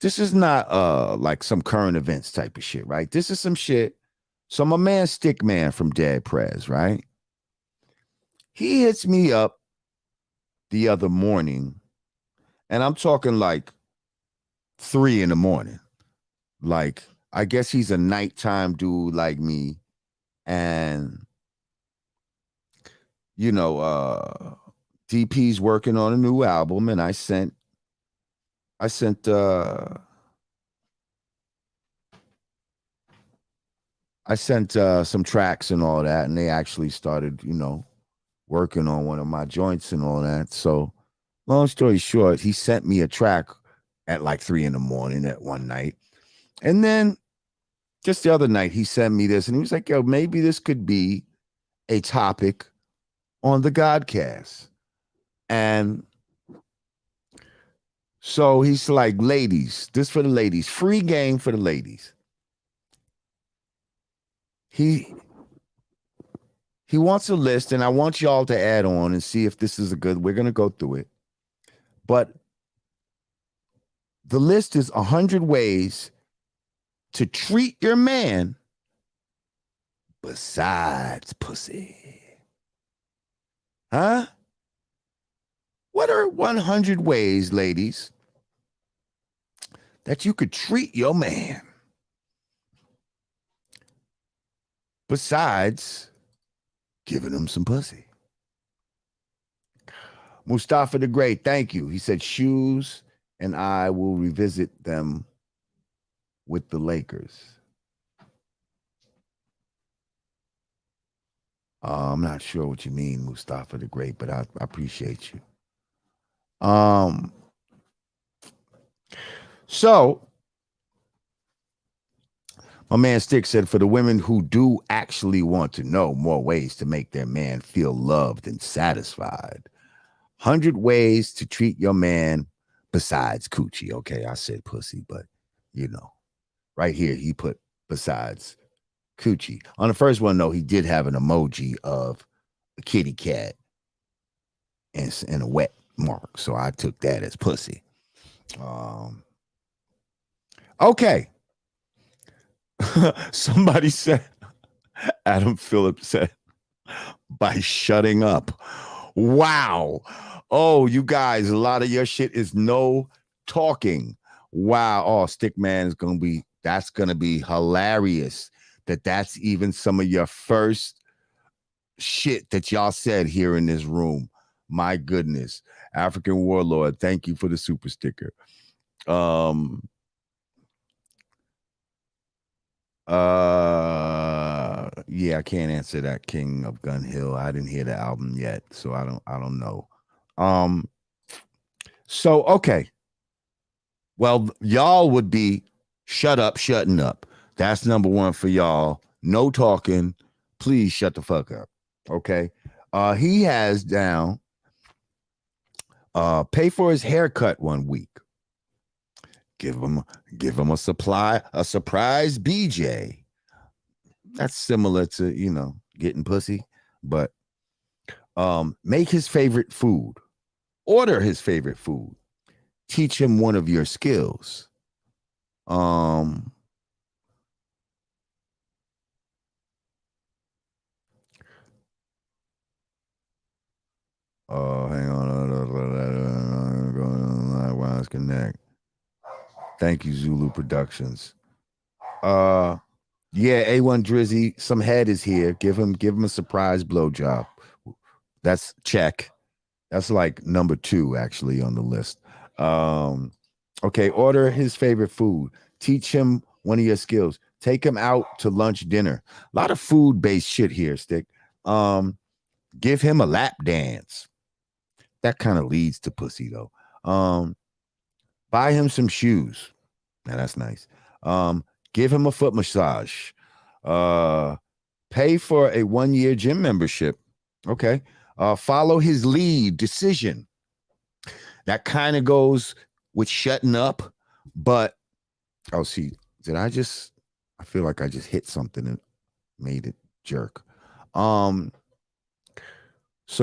this is not like some current events type of shit, right? This is some shit. So my man Stickman from Dead Prez, right? He hits me up the other morning, and I'm talking like 3 in the morning. Like, I guess he's a nighttime dude like me. And, DP's working on a new album, and I sent some tracks and all that, and they actually started, working on one of my joints and all that. So, long story short, he sent me a track at like 3 in the morning at one night. And then just the other night, he sent me this, and he was like, yo, maybe this could be a topic on the Godcast. And so he's like, ladies, this for the ladies, free game for the ladies. He wants a list, and I want y'all to add on and see if this is we're going to go through it. But the list is 100 ways to treat your man besides pussy. Huh? What are 100 ways, ladies, that you could treat your man besides giving him some pussy? Mustafa the Great, thank you. He said shoes, and I will revisit them with the Lakers. I'm not sure what you mean, Mustafa the Great, but I appreciate you. So my man Stick said, for the women who do actually want to know more ways to make their man feel loved and satisfied, 100 ways to treat your man besides coochie. Okay, I said pussy, but right here he put besides coochie. On the first one, though, he did have an emoji of a kitty cat and a wet mark, so I took that as pussy. Okay. Somebody said, Adam Phillips said, by shutting up. Wow. Oh, you guys, a lot of your shit is no talking. Wow. Oh, Stickman is that's gonna be hilarious. that's even some of your first shit that y'all said here in this room. My goodness. African Warlord, thank you for the super sticker. Yeah, I can't answer that. King of Gun Hill. I didn't hear the album yet, so I don't know. So okay. Well, y'all would be shut up, shutting up. That's number one for y'all. No talking. Please shut the fuck up. Okay. He has down pay for his haircut 1 week. Give him a surprise BJ. That's similar to, getting pussy, but make his favorite food. Order his favorite food. Teach him one of your skills. Hang on. Connect. Thank you, Zulu Productions. Yeah, A1 Drizzy, some head is here. Give him a surprise blowjob. That's check. That's like number 2 actually on the list. Okay, order his favorite food. Teach him one of your skills. Take him out to lunch, dinner. A lot of food-based shit here, Stick. Give him a lap dance. That kind of leads to pussy though. Buy him some shoes. Now that's nice. Give him a foot massage. Pay for a 1-year gym membership. Okay. Follow his lead decision. That kind of goes with shutting up, but see, I feel like I just hit something and made it jerk. So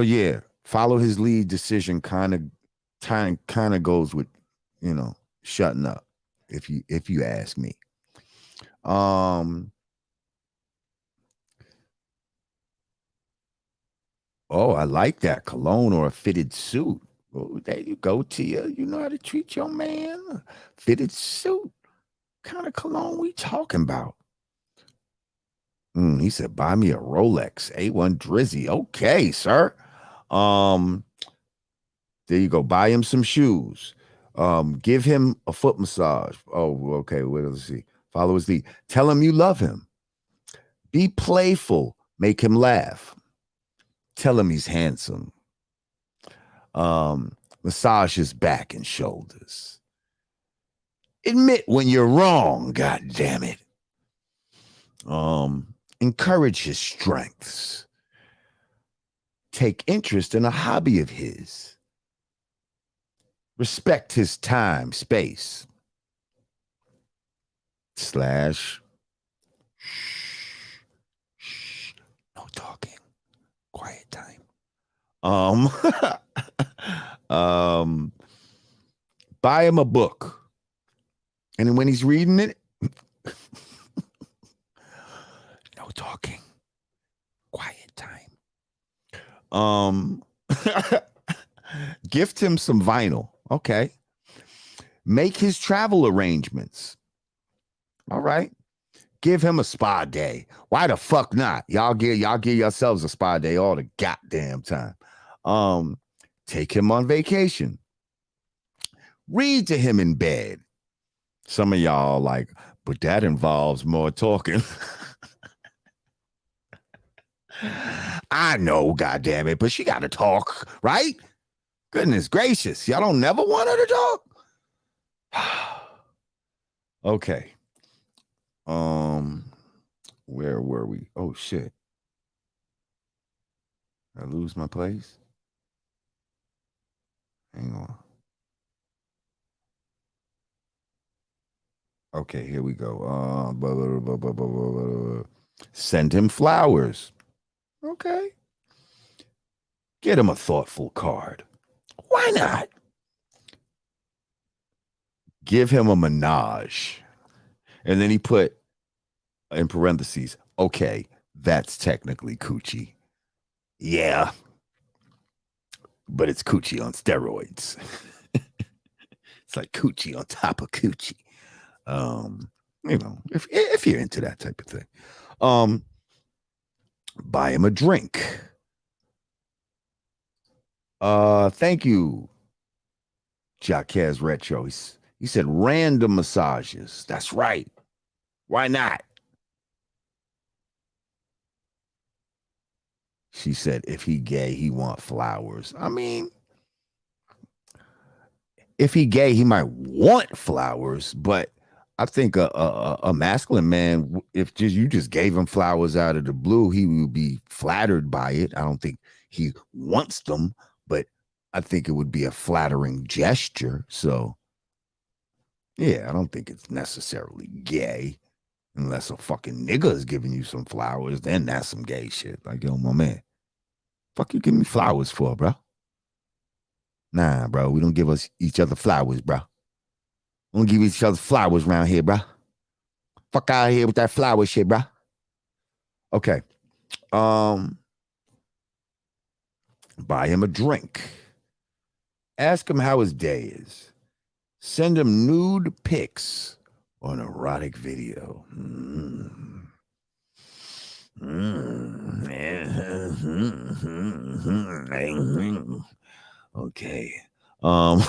yeah, follow his lead decision kind of goes with, shutting up, if you ask me. Oh, I like that. Cologne or a fitted suit. Oh, there you go, Tia. You know how to treat your man. Fitted suit. What kind of cologne we talking about? He said, buy me a Rolex. A1 Drizzy. Okay, sir. There you go. Buy him some shoes. Give him a foot massage. Oh, okay. What does he? Follow his lead. Tell him you love him. Be playful. Make him laugh. Tell him he's handsome. Massage his back and shoulders. Admit when you're wrong, god damn it. Encourage his strengths. Take interest in a hobby of his. Respect his time, space. / shh, no talking. Quiet time. Buy him a book. And when he's reading it, no talking. Quiet time. Gift him some vinyl. Okay. Make his travel arrangements. All right. Give him a spa day. Why the fuck not? Y'all give yourselves a spa day all the goddamn time. Take him on vacation. Read to him in bed. Some of y'all like, but that involves more talking. I know, goddamn it, but she got to talk, right? Goodness gracious, y'all don't never want her to talk. Okay. Where were we? Oh shit. I lose my place. Hang on. Okay, here we go. Send him flowers. Okay. Get him a thoughtful card. Why not? Give him a menage. And then he put in parentheses, okay, that's technically coochie. Yeah. But it's coochie on steroids. It's like coochie on top of coochie. If you're into that type of thing. Um, buy him a drink. Thank you, Jaquez Retro. He said random massages. That's right. Why not? She said if he gay, he want flowers. I mean, if he gay, he might want flowers, but I think a masculine man, if just you just gave him flowers out of the blue, he would be flattered by it. I don't think he wants them, but I think it would be a flattering gesture. So yeah, I don't think it's necessarily gay. Unless a fucking nigga is giving you some flowers, then that's some gay shit. Like, yo, my man, fuck you give me flowers for, bro? Nah, bro, we don't give us each other flowers, bro. We don't give each other flowers around here, bro. Fuck out of here with that flower shit, bro. Okay. Um, buy him a drink. Ask him how his day is. Send him nude pics or an erotic video. Okay. Um,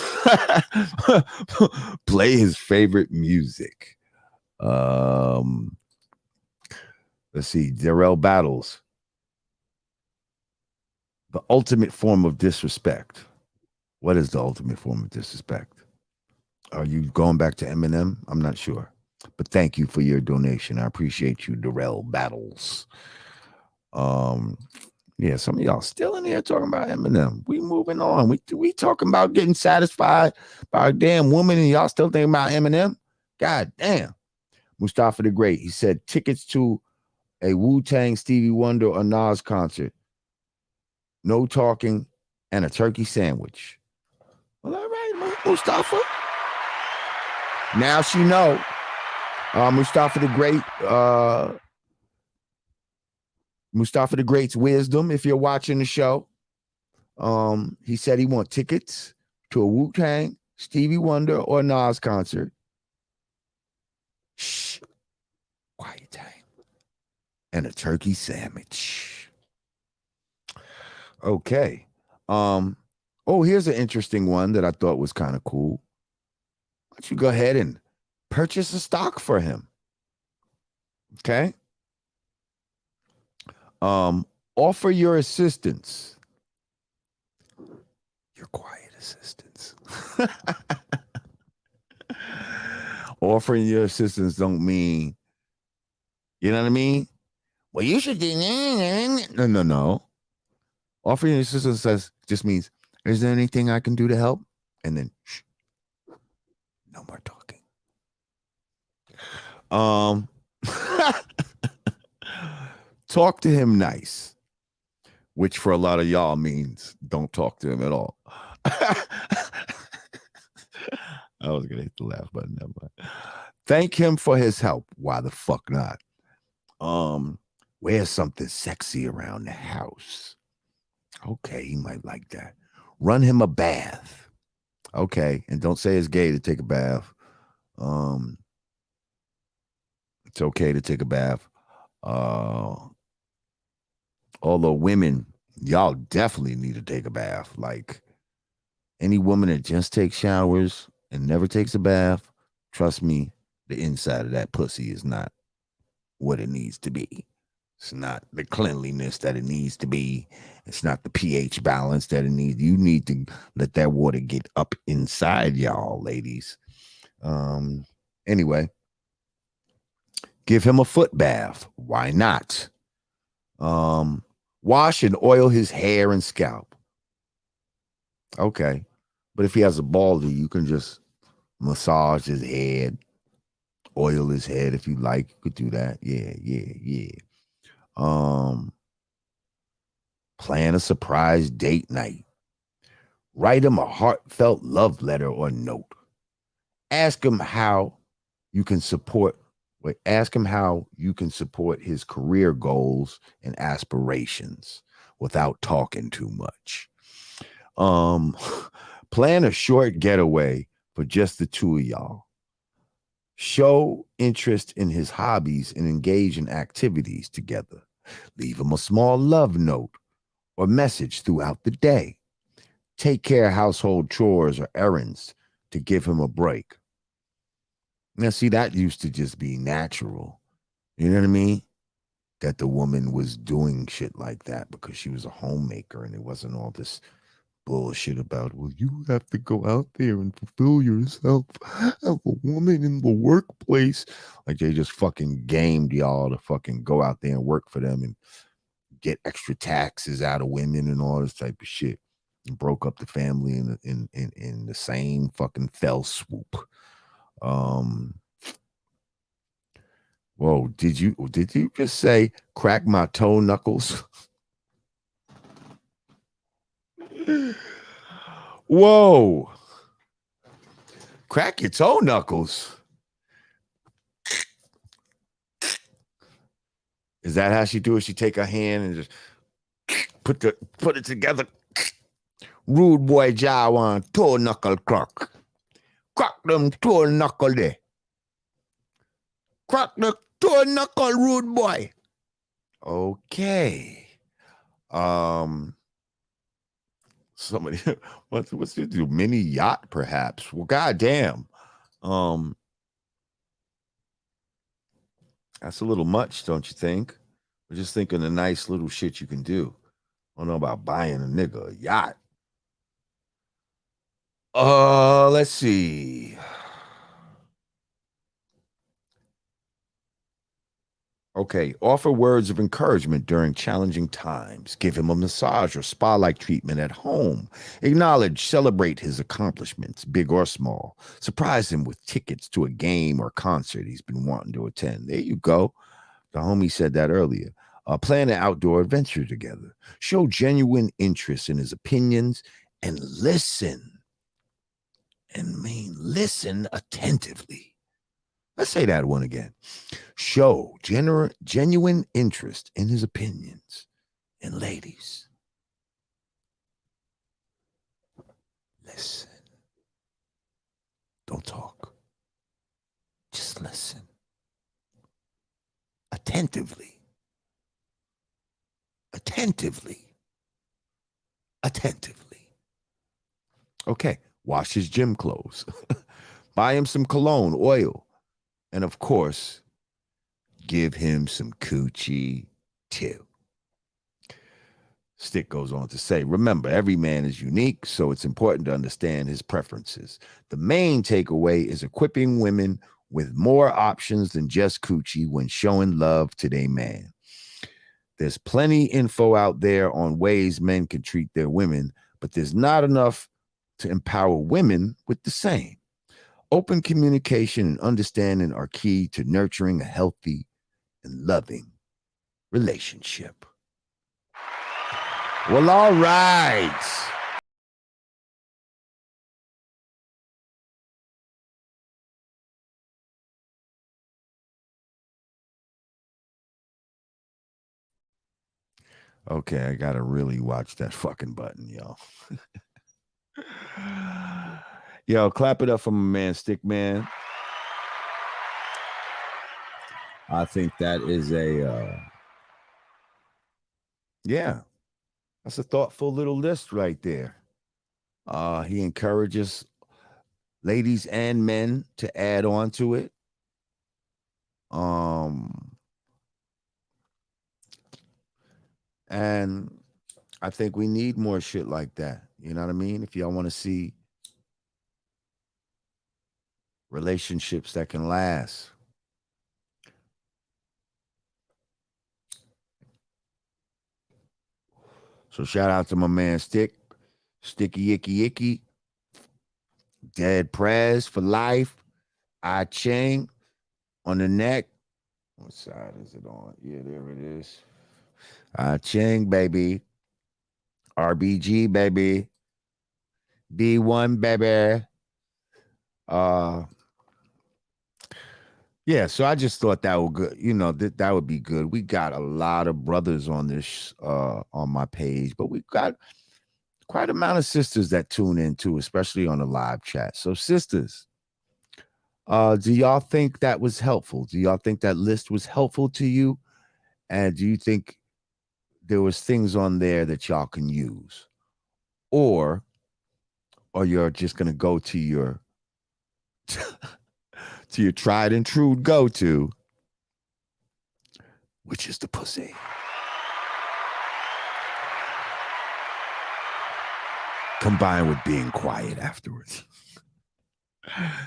play his favorite music. Let's see. Darrell Battles. The ultimate form of disrespect. What is the ultimate form of disrespect? Are you going back to Eminem? I'm not sure. But thank you for your donation. I appreciate you, Darrell Battles. Yeah, some of y'all still in here talking about Eminem. We moving on. We talking about getting satisfied by a damn woman, and y'all still thinking about Eminem? God damn. Mustafa the Great. He said tickets to a Wu-Tang, Stevie Wonder, or Nas concert. No talking and a turkey sandwich. Well, all right, Mustafa. Now she know. Mustafa the Great. Mustafa the Great's wisdom. If you're watching the show, he said he want tickets to a Wu-Tang, Stevie Wonder, or Nas concert. Shh, quiet time. And a turkey sandwich. Okay. Here's an interesting one that I thought was kind of cool. Why don't you go ahead and purchase a stock for him? Okay. Offer your assistance. Your quiet assistance. Offering your assistance don't mean, you know what I mean? Well, you should do no. Offering your assistance just means, is there anything I can do to help? And then shh, no more talking. Talk to him nice, which for a lot of y'all means don't talk to him at all. I was gonna hit the laugh button. Never mind. Thank him for his help. Why the fuck not? Wear something sexy around the house. Okay, he might like that. Run him a bath. Okay, and don't say it's gay to take a bath. It's okay to take a bath. Although women, y'all definitely need to take a bath. Like any woman that just takes showers and never takes a bath, trust me, the inside of that pussy is not what it needs to be. It's not the cleanliness that it needs to be. It's not the pH balance that it needs. You need to let that water get up inside y'all, ladies. Anyway, give him a foot bath. Why not? Wash and oil his hair and scalp. Okay. But if he has a baldy, you can just massage his head, oil his head if you like. You could do that. Yeah. Plan a surprise date night. Write him a heartfelt love letter or note. Ask him how you can support his career goals and aspirations without talking too much. Plan a short getaway for just the two of y'all. Show interest in his hobbies and engage in activities together. Leave him a small love note or message throughout the day. Take care of household chores or errands to give him a break. Now, see, that used to just be natural. You know what I mean? That the woman was doing shit like that because she was a homemaker and it wasn't all this bullshit about, well, you have to go out there and fulfill yourself as a woman in the workplace. Like they just fucking gamed y'all to fucking go out there and work for them and get extra taxes out of women and all this type of shit. And broke up the family in the same fucking fell swoop. Whoa, did you just say crack my toe knuckles? Whoa. Crack your toe knuckles. Is that how she do it? She take her hand and just put it together. Rude boy Jawan, toe knuckle crack. Crack them toe knuckle there. Crack the toe knuckle, rude boy. Okay. Somebody what's it do? Mini yacht, perhaps. Well, goddamn. That's a little much, don't you think? We're just thinking the nice little shit you can do. I don't know about buying a nigga a yacht. Let's see. Okay, offer words of encouragement during challenging times. Give him a massage or spa-like treatment at home. Acknowledge, celebrate his accomplishments, big or small. Surprise him with tickets to a game or concert he's been wanting to attend. There you go. The homie said that earlier. Plan an outdoor adventure together. Show genuine interest in his opinions and listen. Listen attentively. Let's say that one again. Show genuine interest in his opinions. And ladies, listen. Don't talk. Just listen. Attentively. Okay, wash his gym clothes. Buy him some cologne, oil. And of course, give him some coochie too. Stick goes on to say, remember, every man is unique, so it's important to understand his preferences. The main takeaway is equipping women with more options than just coochie when showing love to their man. There's plenty info out there on ways men can treat their women, but there's not enough to empower women with the same. Open communication and understanding are key to nurturing a healthy and loving relationship. Well, all right. Okay, I gotta really watch that fucking button, yo. Yo, clap it up for my man, Stick Man. I think that is yeah, that's a thoughtful little list right there. He encourages ladies and men to add on to it. And I think we need more shit like that. You know what I mean? If y'all want to see relationships that can last. So shout out to my man Sticky Icky Icky, Dead Prez for life, I Ching on the neck. What side is it on? Yeah, there it is. I Ching, baby. RBG, baby. B1, baby. Yeah, so I just thought that would good, that would be good. We got a lot of brothers on this on my page, but we got quite a amount of sisters that tune in too, especially on the live chat. So sisters, Do y'all think that was helpful? Do y'all think that list was helpful to you? And do you think there was things on there that y'all can use? Or you're just gonna go to your to your tried and true go-to, which is the pussy. Combined with being quiet afterwards.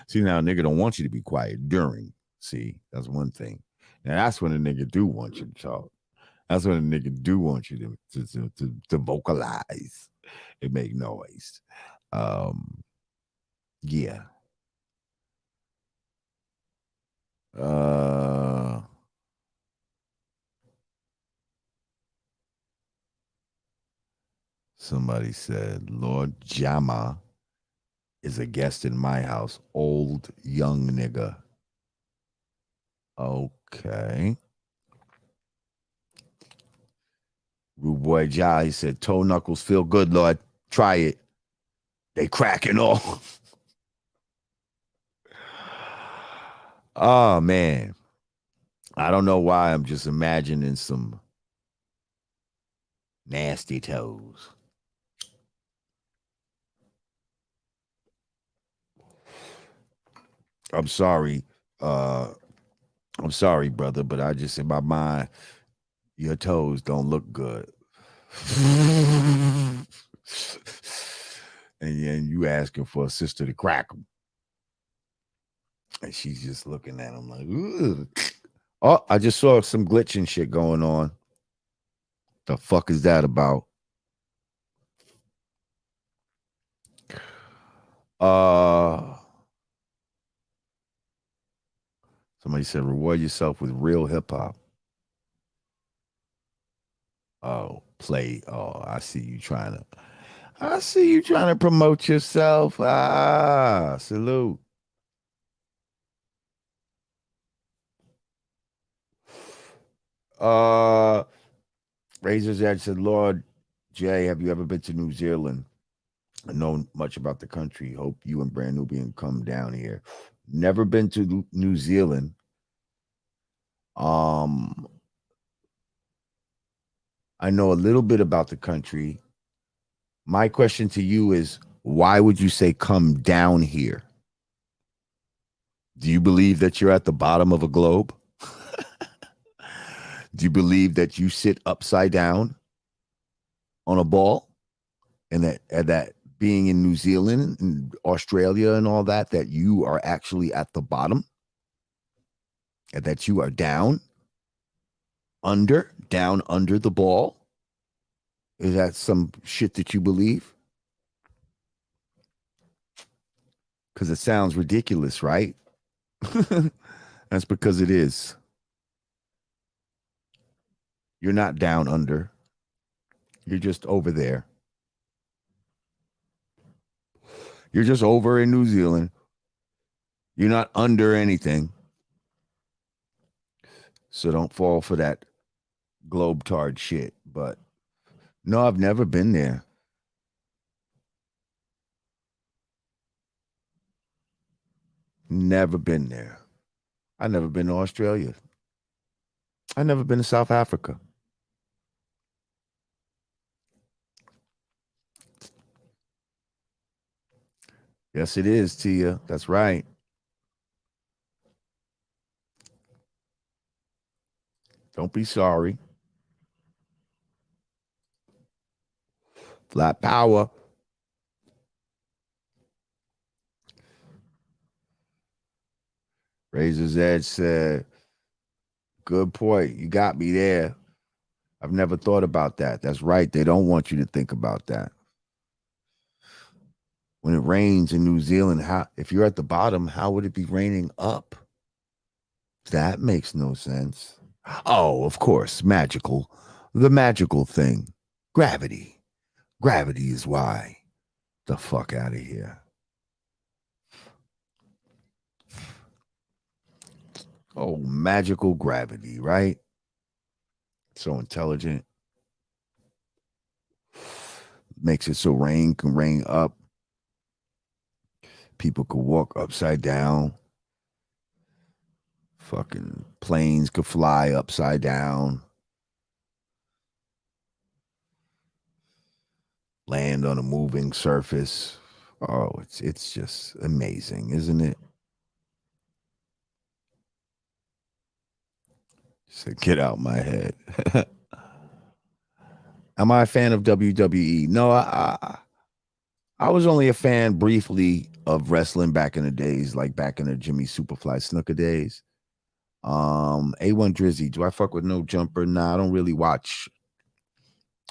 See, now a nigga don't want you to be quiet during. See, that's one thing. Now that's when a nigga do want you to talk. That's when a nigga do want you to vocalize and make noise. Yeah. Somebody said Lord Jamar is a guest in my house. Old young nigga. Okay. Rude boy Jai said toe knuckles feel good, Lord. Try it. They cracking off. Oh man. I don't know why I'm just imagining some nasty toes. I'm sorry. I'm sorry, brother, but I just in my mind, your toes don't look good. and then you asking for a sister to crack them. And she's just looking at him like, ugh. Oh, I just saw some glitching shit going on. The fuck is that about? Somebody said reward yourself with real hip hop. Oh, play. Oh, I see you trying to promote yourself. Ah, salute. Uh Razor's Edge said, Lord Jay, have you ever been to New Zealand? I know much about the country. Hope you and Brand Nubian come down here. Never been to New Zealand. Um, I know a little bit about the country. My question to you is, why would you say come down here? Do you believe that you're at the bottom of a globe? Do you believe that you sit upside down on a ball and that being in New Zealand and Australia and all that, that you are actually at the bottom and that you are down under the ball? Is that some shit that you believe? Because it sounds ridiculous, right? That's because it is. You're not down under. You're just over there. You're just over in New Zealand. You're not under anything. So don't fall for that globetard shit. But no, I've never been there. Never been there. I've never been to Australia. I've never been to South Africa. Yes, it is, Tia. That's right. Don't be sorry. Flat power. Razor's Edge said, good point. You got me there. I've never thought about that. That's right. They don't want you to think about that. When it rains in New Zealand, how if you're at the bottom, how would it be raining up? That makes no sense. Oh, of course, magical. The magical thing. Gravity. Gravity is why. The fuck out of here. Oh, magical gravity, right? So intelligent. Makes it so rain can rain up. People could walk upside down. Fucking planes could fly upside down, land on a moving surface. Oh, it's just amazing, isn't it? So get out my head. Am I a fan of WWE? No, I was only a fan briefly of wrestling back in the days, like back in the Jimmy Superfly Snooker days. A1 Drizzy, do I fuck with No Jumper? Nah, I don't really watch.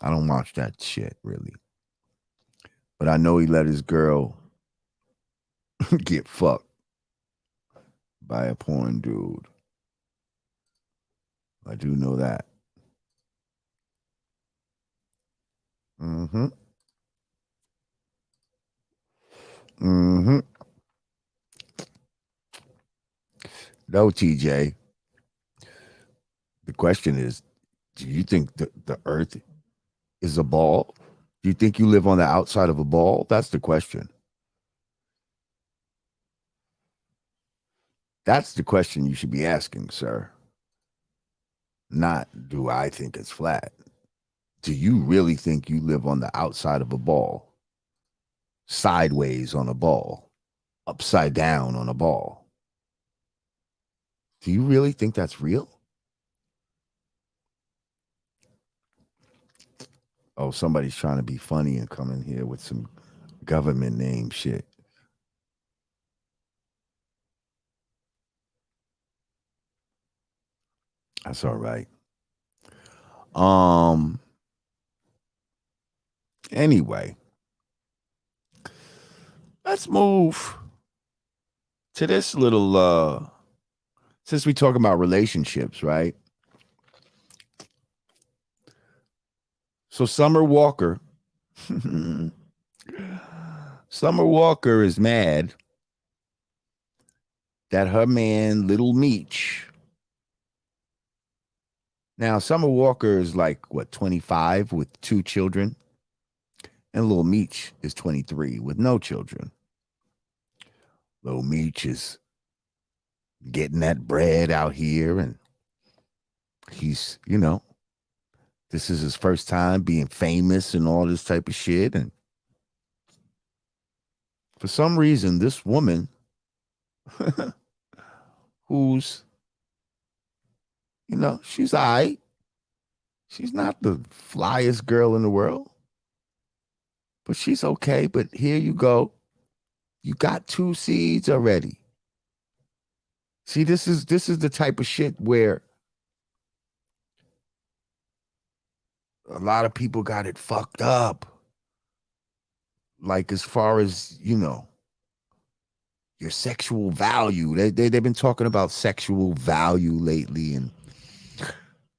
I don't watch that shit really. But I know he let his girl get fucked by a porn dude. I do know that. Mm-hmm. Mm-hmm. No, TJ. The question is, do you think the earth is a ball? Do you think you live on the outside of a ball? That's the question. That's the question you should be asking, sir. Not, do I think it's flat? Do you really think you live on the outside of a ball? Sideways on a ball? Upside down on a ball? Do you really think that's real? Oh, somebody's trying to be funny and come in here with some government name shit. That's all right. Um anyway, let's move to this little since we talk about relationships, right? So Summer Walker Summer Walker is mad that her man Little Meech. Now Summer Walker is like what, 25 with two children, and Little Meech is 23 with no children. Little Meech is getting that bread out here, and he's, this is his first time being famous and all this type of shit. And for some reason, this woman, who's, she's all right. She's not the flyest girl in the world, but she's okay. But here you go. You got two seeds already. See, this is the type of shit where a lot of people got it fucked up. Like as far as, your sexual value. They've been talking about sexual value lately. And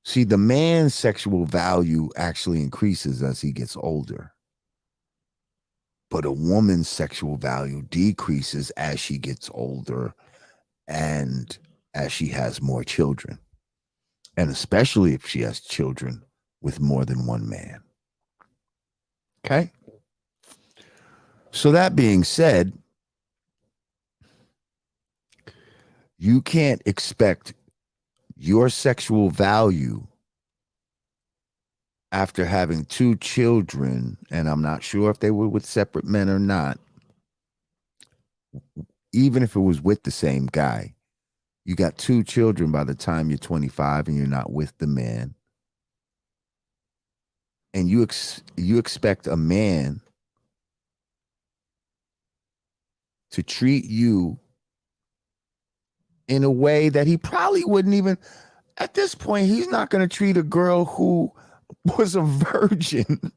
see, the man's sexual value actually increases as he gets older. But a woman's sexual value decreases as she gets older and as she has more children. And especially if she has children with more than one man. Okay? So that being said, you can't expect your sexual value after having two children, and I'm not sure if they were with separate men or not, even if it was with the same guy, you got two children by the time you're 25 and you're not with the man. And you expect a man to treat you in a way that he probably wouldn't even, at this point, he's not going to treat a girl who was a virgin.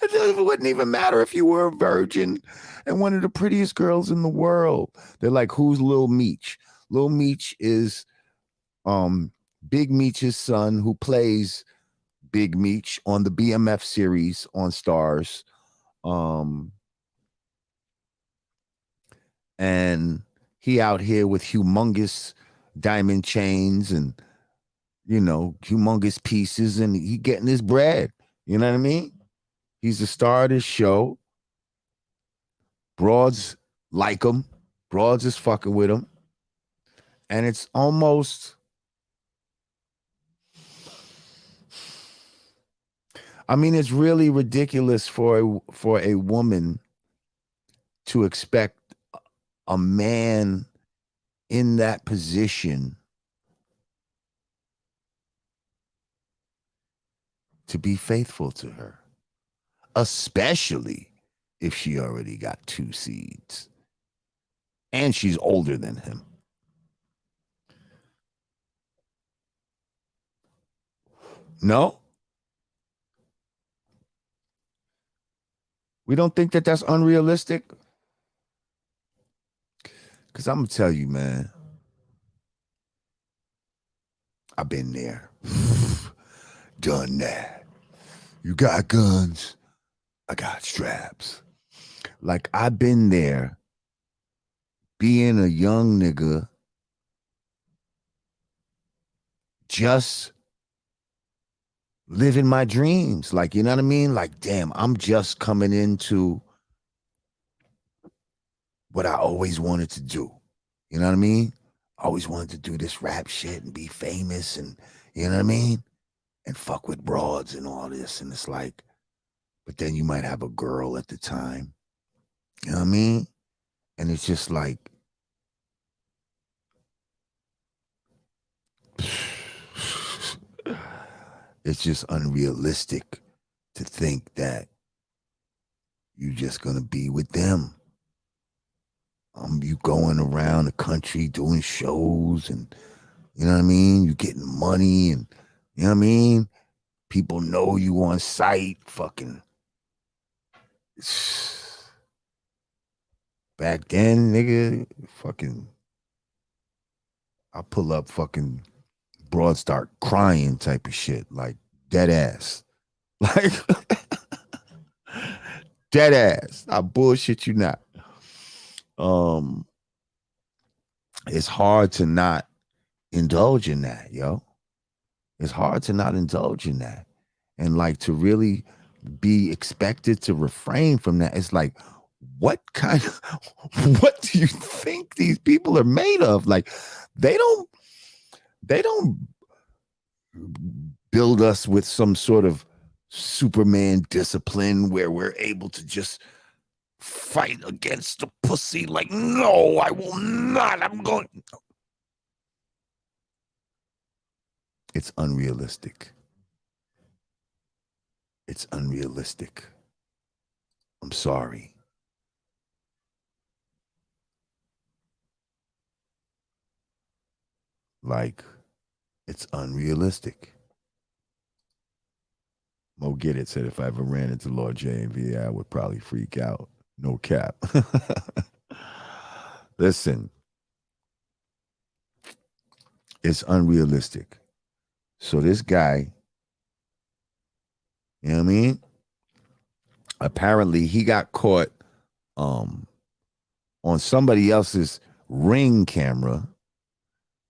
It wouldn't even matter if you were a virgin and one of the prettiest girls in the world. They're like, who's Lil Meech? Lil Meech is Big Meech's son, who plays Big Meech on the BMF series on Stars. And he out here with humongous diamond chains and, humongous pieces, and he getting his bread. You know what I mean? He's the star of this show. Broads like him. Broads is fucking with him. And it's almost, I mean, it's really ridiculous for a woman to expect a man in that position to be faithful to her, especially if she already got two seeds and she's older than him. No? We don't think that that's unrealistic? Because I'm going to tell you, man, I've been there, done that. You got guns, I got straps. Like, I've been there being a young nigga, just living my dreams. Like, you know what I mean? Like, damn, I'm just coming into what I always wanted to do. You know what I mean? I always wanted to do this rap shit and be famous and, you know what I mean? And fuck with broads and all this. And it's like, but then you might have a girl at the time. You know what I mean? And it's just like, it's just unrealistic to think that you're just gonna be with them. You going around the country doing shows and you know what I mean? You getting money and you know what I mean? People know you on site, fucking. Back then, nigga, fucking, I pull up fucking broad start crying type of shit, like dead ass. Like dead ass. I bullshit you not. Um, it's hard to not indulge in that, yo. It's hard to not indulge in that. And like to really be expected to refrain from that. It's like, what kind of, what do you think these people are made of? Like, they don't build us with some sort of Superman discipline where we're able to just fight against the pussy. Like, no, I will not. I'm going. It's unrealistic. It's unrealistic. I'm sorry. Like, it's unrealistic. Mo Get It said if I ever ran into Lord J and V, I would probably freak out. No cap. Listen, it's unrealistic. So this guy, you know what I mean? Apparently he got caught um on somebody else's Ring camera.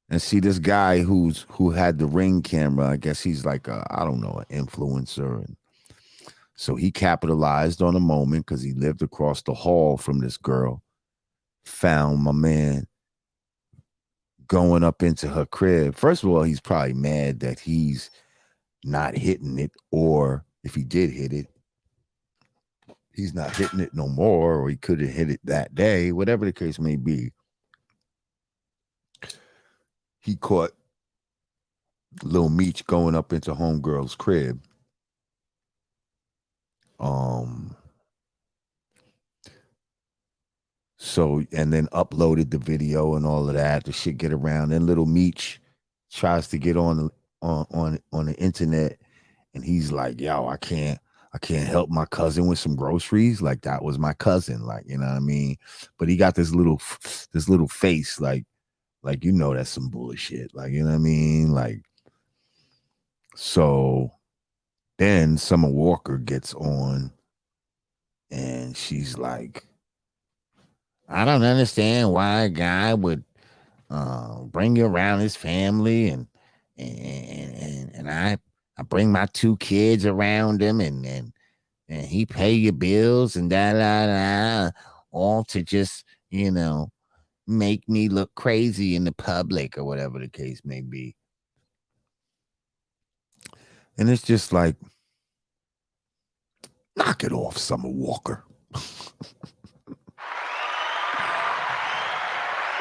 And see this guy who had the Ring camera, I guess he's like a, I don't know, an influencer. And so he capitalized on a moment because he lived across the hall from this girl, found my man going up into her crib. First of all, he's probably mad that he's not hitting it, or if he did hit it, he's not hitting it no more, or he could have hit it that day, whatever the case may be. He caught Lil Meech going up into homegirl's crib. So and then uploaded the video and all of that. The shit get around. Then little Meech tries to get on the internet, and he's like, "Yo, I can't help my cousin with some groceries. Like that was my cousin. Like you know what I mean." But he got this little face, like you know that's some bullshit. Like you know what I mean. Like so, then Summer Walker gets on, and she's like, "I don't understand why a guy would bring you around his family and I bring my two kids around him and he pay your bills and da da da all to just make me look crazy in the public or whatever the case may be. And it's just like, knock it off, Summer Walker.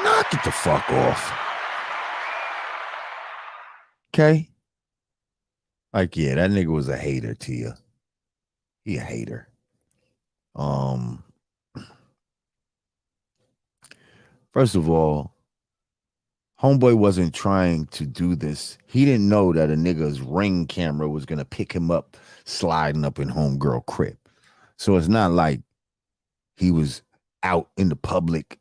Knock it the fuck off. Okay? Like, yeah, that nigga was a hater, Tia. He a hater. First of all, Homeboy wasn't trying to do this. He didn't know that a nigga's ring camera was gonna pick him up sliding up in homegirl crib. So it's not like he was out in the public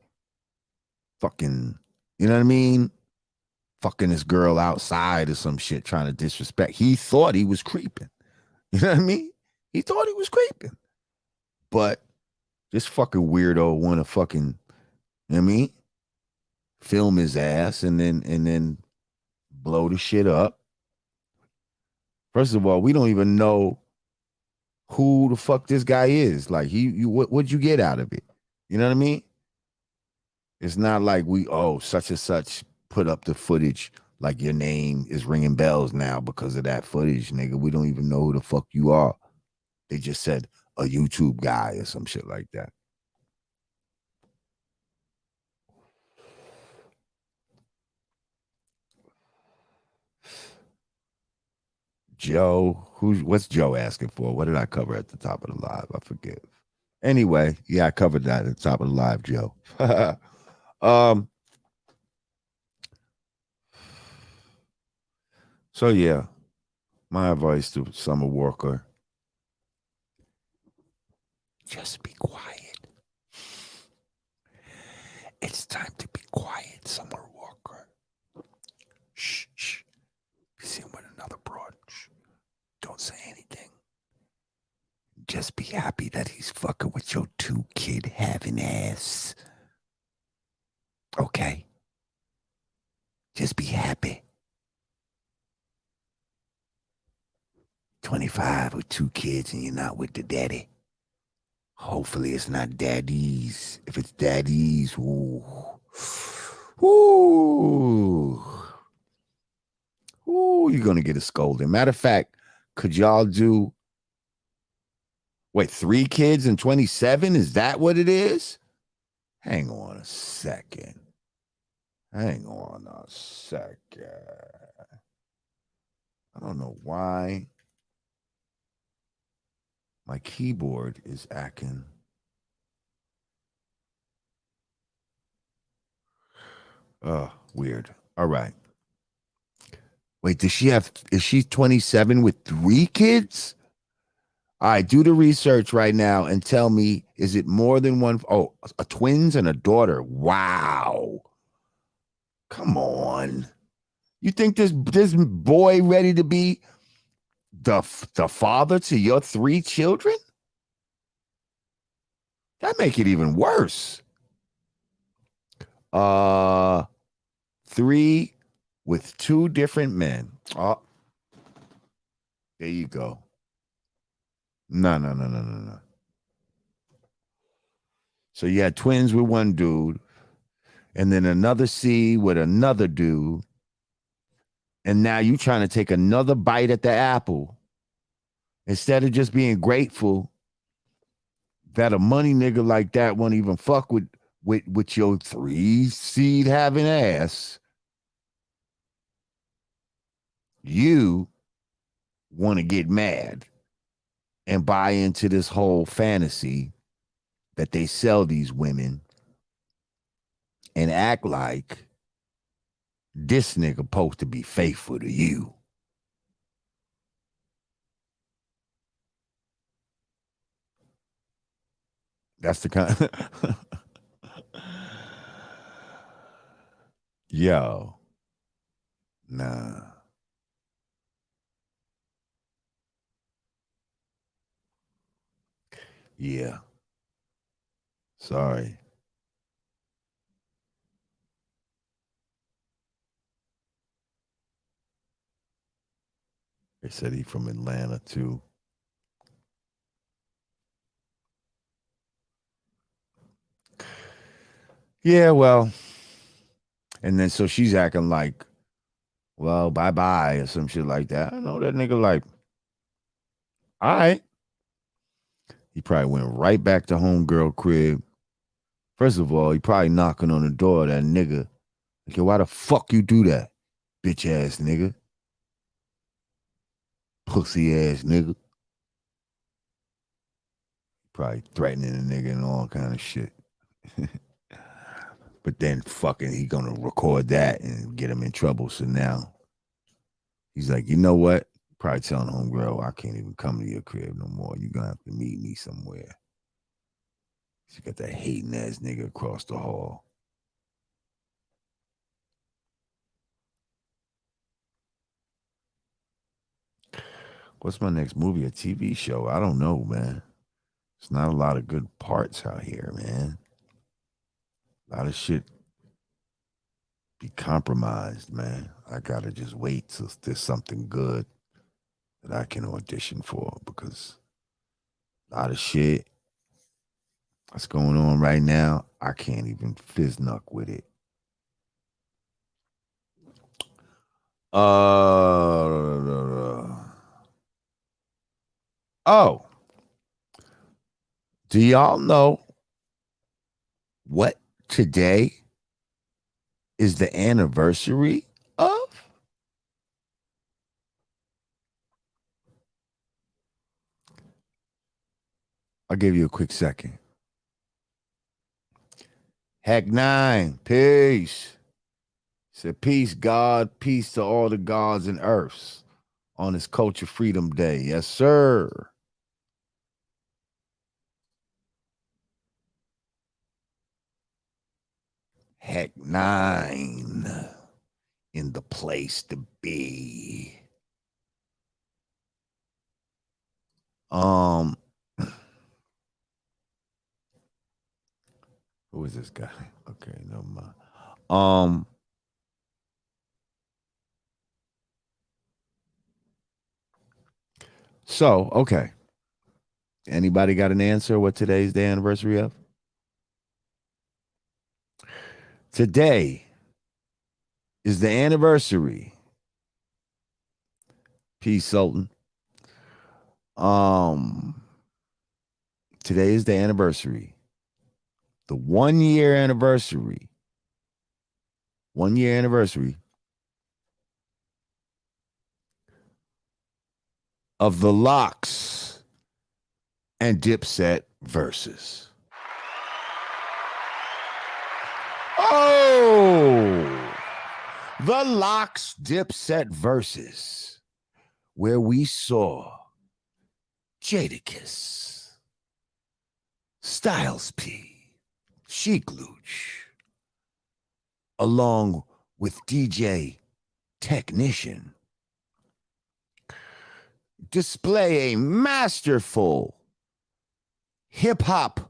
fucking, you know what I mean? Fucking this girl outside or some shit trying to disrespect. He thought he was creeping. You know what I mean? He thought he was creeping. But this fucking weirdo wanna fucking, you know what I mean? Film his ass and then blow the shit up. First of all, we don't even know who the fuck this guy is. Like what'd you get out of it? You know what I mean? It's not like such and such put up the footage. Like your name is ringing bells now because of that footage, nigga. We don't even know who the fuck you are. They just said a YouTube guy or some shit like that. Joe, what's Joe asking for? What did I cover at the top of the live? I forget. Anyway, yeah, I covered that at the top of the live, Joe. So yeah, my advice to Summer Walker: just be quiet. It's time to be quiet, Summer Walker. Shh, shh. You see him with another broad. Shh. Don't say anything. Just be happy that he's fucking with your 2-kid having ass. Okay? Just be happy. 25 with 2 kids and you're not with the daddy. Hopefully it's not daddies. If it's daddies, ooh. Ooh. Ooh, you're gonna get a scolding. Matter of fact, could y'all do 3 kids and 27? Is that what it is? Hang on a second. I don't know why my keyboard is acting. Weird. All right. Wait, is she 27 with 3 kids? All right, do the research right now and tell me, is it more than one? Oh, a twins and a daughter. Wow. Come on. You think this boy ready to be the father to your 3 children? That make it even worse. 3 with 2 different men. Oh, there you go. No. So you had twins with one dude, and then another C with another dude, and now you trying to take another bite at the apple instead of just being grateful that a money nigga like that won't even fuck with your 3 seed having ass. You want to get mad and buy into this whole fantasy that they sell these women and act like this nigga supposed to be faithful to you. That's the kind. Yo, nah. Yeah. Sorry. They said he from Atlanta too. Yeah, well, And then so she's acting like, well, bye-bye or some shit like that. I know that nigga like, all right. He probably went right back to homegirl crib. First of all, he probably knocking on the door of that nigga. Like, yo, why the fuck you do that? Bitch ass nigga. Pussy ass nigga. Probably threatening a nigga and all kind of shit. But then fucking he gonna record that and get him in trouble. So now he's like, you know what? Probably telling homegirl, I can't even come to your crib no more. You're gonna have to meet me somewhere. She got that hating ass nigga across the hall. What's my next movie? A TV show? I don't know, man. It's not a lot of good parts out here, man. A lot of shit be compromised, man. I gotta just wait till there's something good that I can audition for because a lot of shit that's going on right now, I can't even fiznuck with it. Oh, do y'all know what today is the anniversary of? I'll give you a quick second. Heck nine, peace. Said peace, God, peace to all the gods and earths on this Culture Freedom Day. Yes, sir. Heck nine in the place to be. Um, who is this guy? Okay, never mind. Um, so okay. Anybody got an answer what today's the anniversary of? Today is the anniversary. Peace, Sultan. Um, Today is the anniversary. The 1 year anniversary. 1 year anniversary of the Locks and Dipset verses. Oh, the Locks Dipset verses, where we saw Jadakiss, Styles P, Sheik Luch, along with DJ Technician, display a masterful hip hop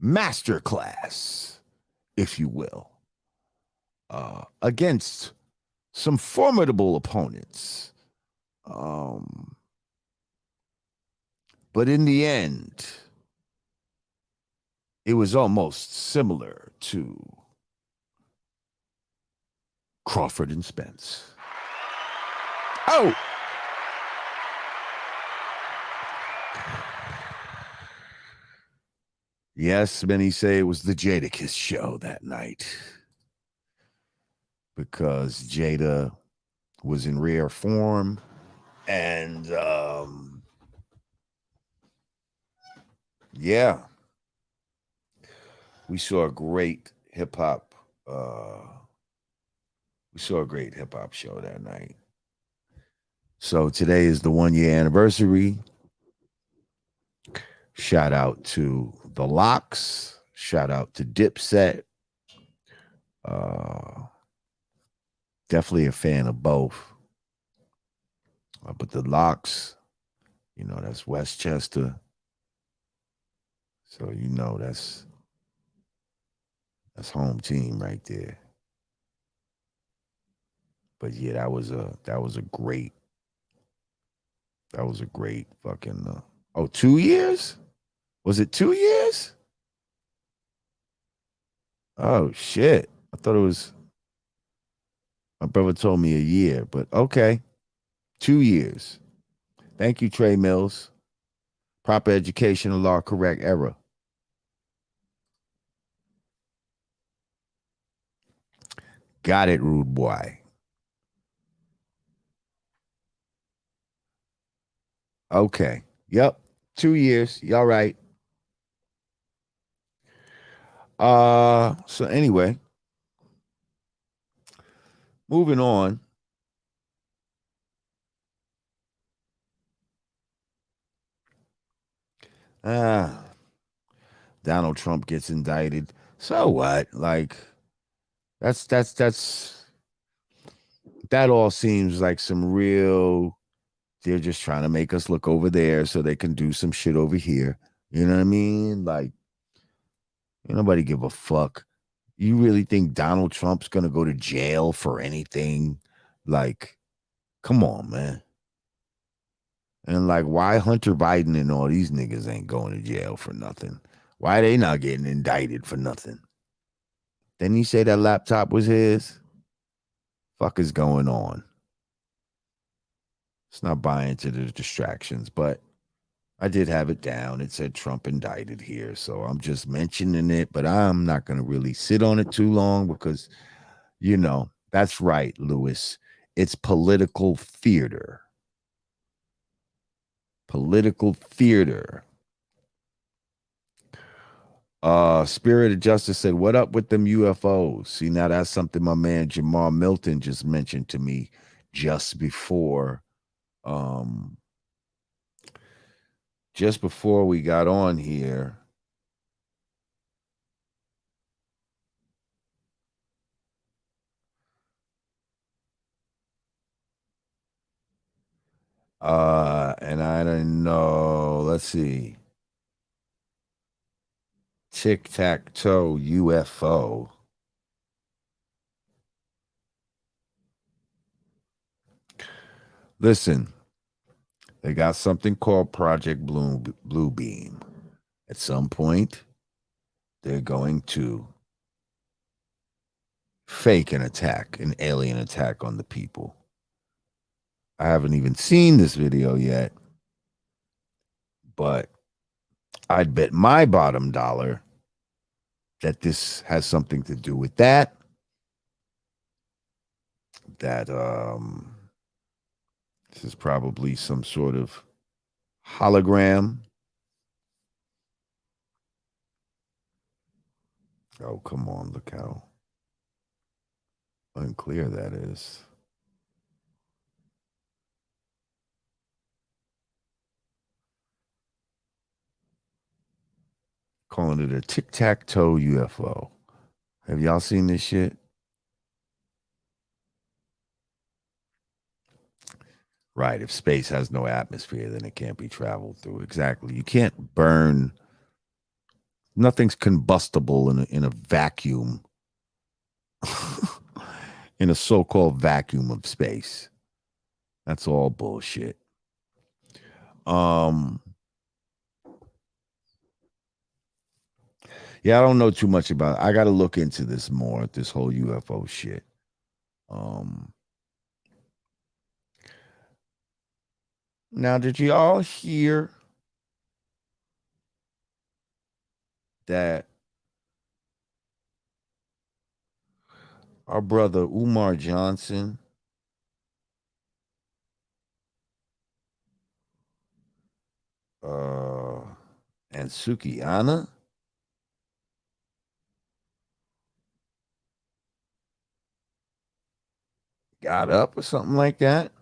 masterclass, if you will, against some formidable opponents. But in the end, it was almost similar to Crawford and Spence. Oh! Yes, many say it was the Jadakiss show that night because Jada was in rare form and yeah, we saw a great hip hop show that night. So today is the 1 year anniversary. Shout out to the Locks. Shout out to Dipset. Definitely a fan of both. But the Locks, that's Westchester. So that's home team right there. But yeah, that was a great fucking 2 years? Was it 2 years? Oh shit! I thought it was. My brother told me a year, but okay, 2 years. Thank you, Trey Mills. Proper educational law, correct error. Got it, rude boy. Okay. Yep. 2 years. Y'all right. So anyway, moving on. Ah, Donald Trump gets indicted. So what? Like that's that all seems like some real they're just trying to make us look over there so they can do some shit over here. You know what I mean? Like, ain't nobody give a fuck. You really think Donald Trump's gonna go to jail for anything? Like, come on, man. And like, why Hunter Biden and all these niggas ain't going to jail for nothing? Why they not getting indicted for nothing? Didn't he say that laptop was his? Fuck is going on? It's not buying to the distractions, but I did have it down. It said Trump indicted here. So I'm just mentioning it, but I'm not going to really sit on it too long because, that's right, Lewis. It's political theater. Political theater. Spirit of Justice said, "What up with them UFOs?" See, now that's something my man Jamar Milton just mentioned to me just before um just before we got on here. And I don't know. Let's see. Tic tac toe UFO. Listen, they got something called Project Blue Beam. At some point, they're going to fake an attack, an alien attack on the people. I haven't even seen this video yet, but I'd bet my bottom dollar that this has something to do with that. That this is probably some sort of hologram. Oh, come on, look how unclear that is. Calling it a tic tac toe UFO. Have y'all seen this shit? Right. If space has no atmosphere, then it can't be traveled through. Exactly. You can't burn. Nothing's combustible in a vacuum, in a so-called vacuum of space. That's all bullshit. Um, yeah, I don't know too much about it. I got to look into this more, this whole UFO shit. Um, Now, did you all hear that our brother Umar Johnson uh, and Sukihana got up or something like that?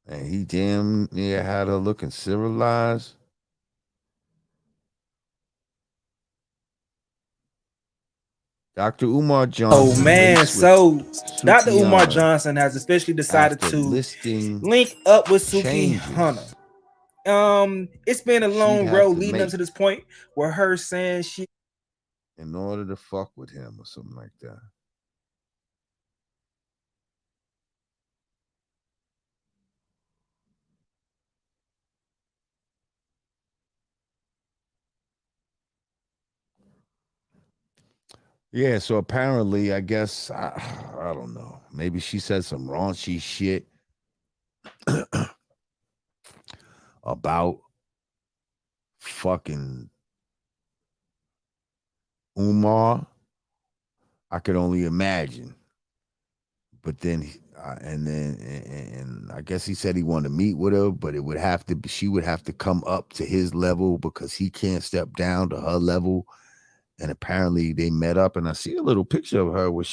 And he damn near had her looking civilized. Dr. Umar Oh Johnson man, links with so Dr. Umar Sukihana Johnson has officially decided after to listing link up with Sukihana. changes It's been a she'd long have road to leading up to make this point where her saying she in order to fuck with him or something like that. Yeah, so apparently, I guess I don't know. Maybe she said some raunchy shit about fucking Umar. I could only imagine. But then, and I guess he said he wanted to meet with her, but it would have to be, she would have to come up to his level because he can't step down to her level. And apparently, they met up, and I see a little picture of her where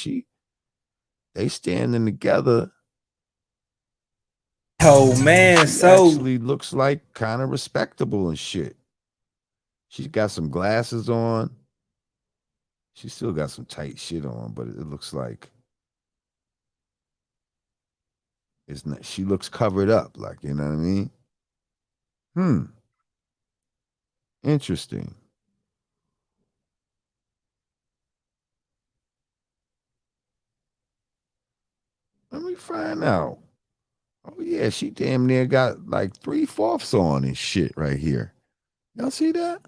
they standing together. Oh man, She so actually looks like kind of respectable and shit. She's got some glasses on. She still got some tight shit on, but it looks like it's not. She looks covered up, like you know what I mean. Hmm. Interesting. Let me find out. Oh yeah, she damn near got like 3/4 on and shit right here. Y'all see that?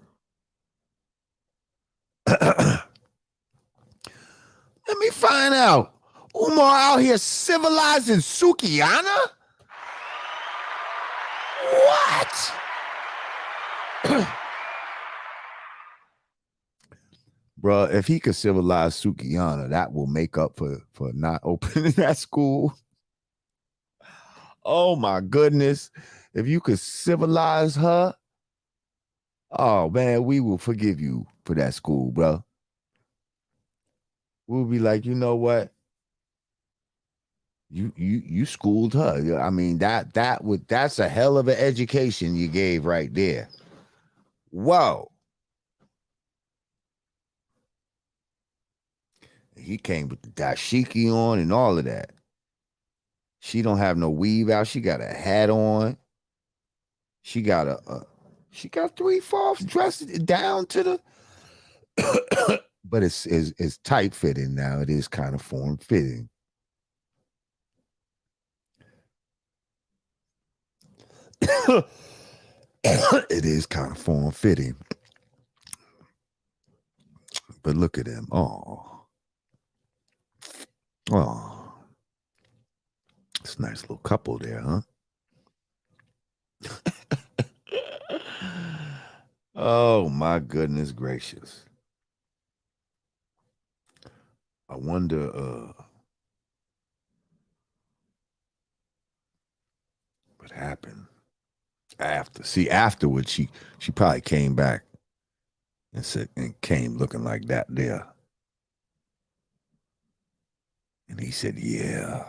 Let me find out. Umar out here civilizing Sukihana? What? Bruh, if he could civilize Sukihana, that will make up for not opening that school. Oh my goodness. If you could civilize her, oh man, we will forgive you for that school, bro. We'll be like, you know what? You schooled her. I mean, that's a hell of an education you gave right there. Whoa. He came with the dashiki on and all of that. She don't have no weave out. She got a hat on. She got she got 3/4 dressed down to the but it's tight fitting now. It is kind of form fitting. It is kind of form fitting. But look at him. Oh. Oh. It's a nice little couple there, huh? Oh my goodness gracious. I wonder what happened afterwards she probably came back and said and came looking like that there. And he said, yeah.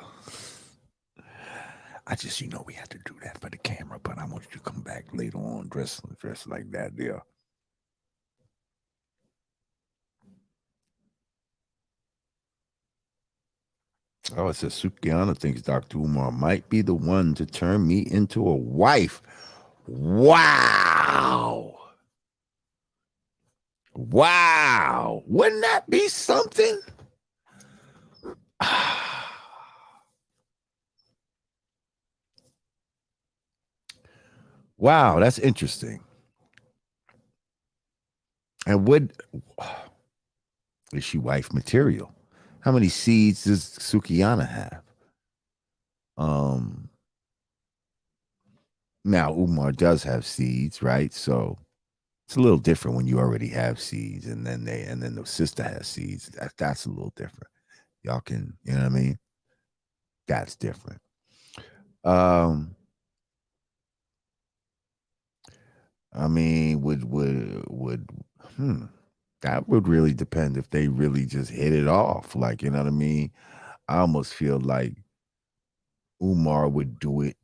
I just, we had to do that for the camera, but I want you to come back later on dressed like that there. Oh, it says Sukihana thinks Dr. Umar might be the one to turn me into a wife. Wow. Wow. Wouldn't that be something? Wow, that's interesting. And is she wife material? How many seeds does Sukihana have? Um Now Umar does have seeds, right? So it's a little different when you already have seeds and then the sister has seeds. That's a little different. Y'all can, you know what I mean? That's different. Um I mean, would that would really depend if they really just hit it off. Like, you know what I mean? I almost feel like Umar would do it.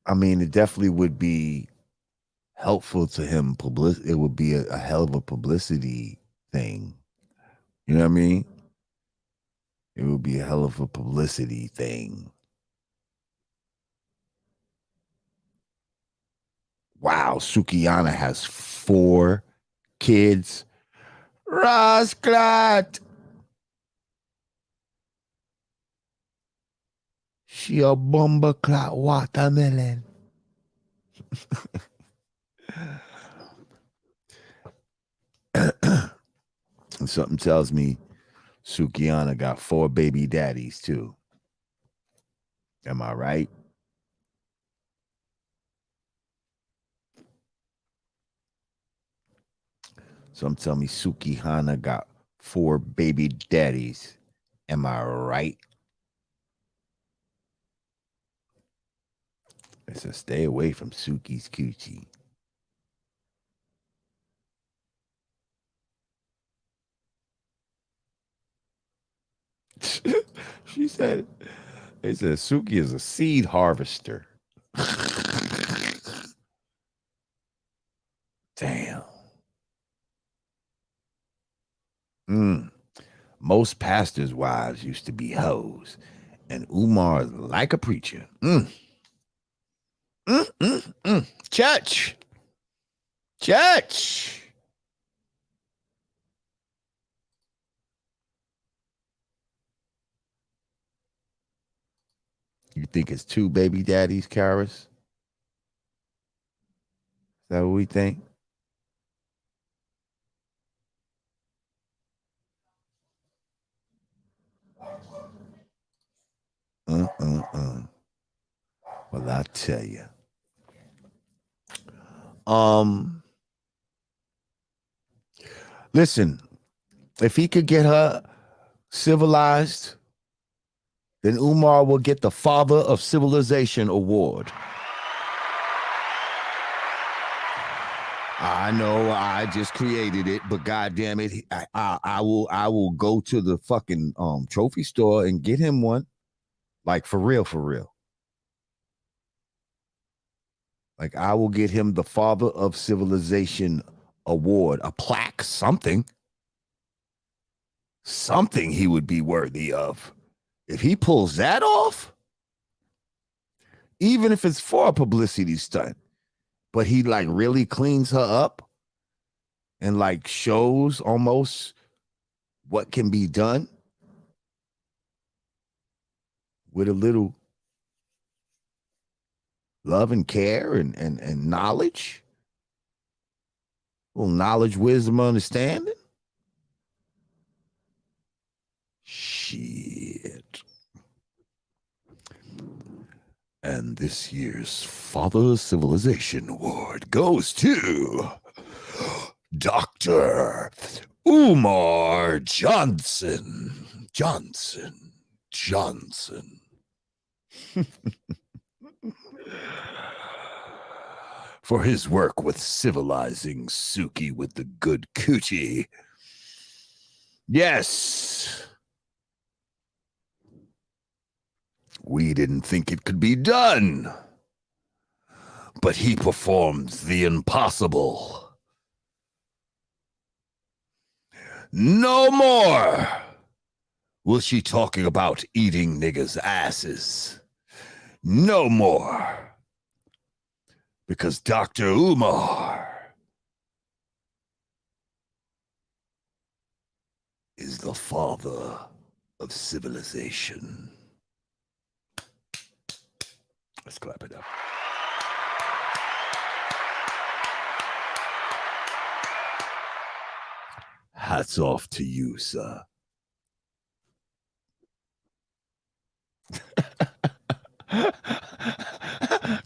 I mean, it definitely would be helpful to him. It would be a hell of a publicity thing. You know what I mean? It would be a hell of a publicity thing. Wow, Sukihana has 4 kids. Rasclat. She a bomber clot watermelon. And something tells me Sukihana got 4 baby daddies too. Am I right? Some tell me Sukihana got 4 baby daddies. Am I right? It says stay away from Suki's coochie. She said, they said Suki is a seed harvester. Damn. Most pastors' wives used to be hoes, and Umar is like a preacher. Church. Church. You think it's 2 baby daddies, Karis? Is that what we think? Well, I tell you. Listen, if he could get her civilized, then Umar will get the Father of Civilization award. I know I just created it, but goddamn it, I will go to the fucking trophy store and get him one. Like for real, for real. Like I will get him the Father of Civilization award, a plaque, something he would be worthy of. If he pulls that off, even if it's for a publicity stunt, but he like really cleans her up and like shows almost what can be done with a little love and care and knowledge, a little knowledge, wisdom, understanding. Shit. And this year's Father Civilization Award goes to Dr. Umar Johnson. For his work with civilizing Suki with the good coochie. Yes. We didn't think it could be done, but he performs the impossible. No more will she talking about eating niggas' asses. No more. Because Dr. Umar is the father of civilization. Let's clap it up. Hats off to you, sir.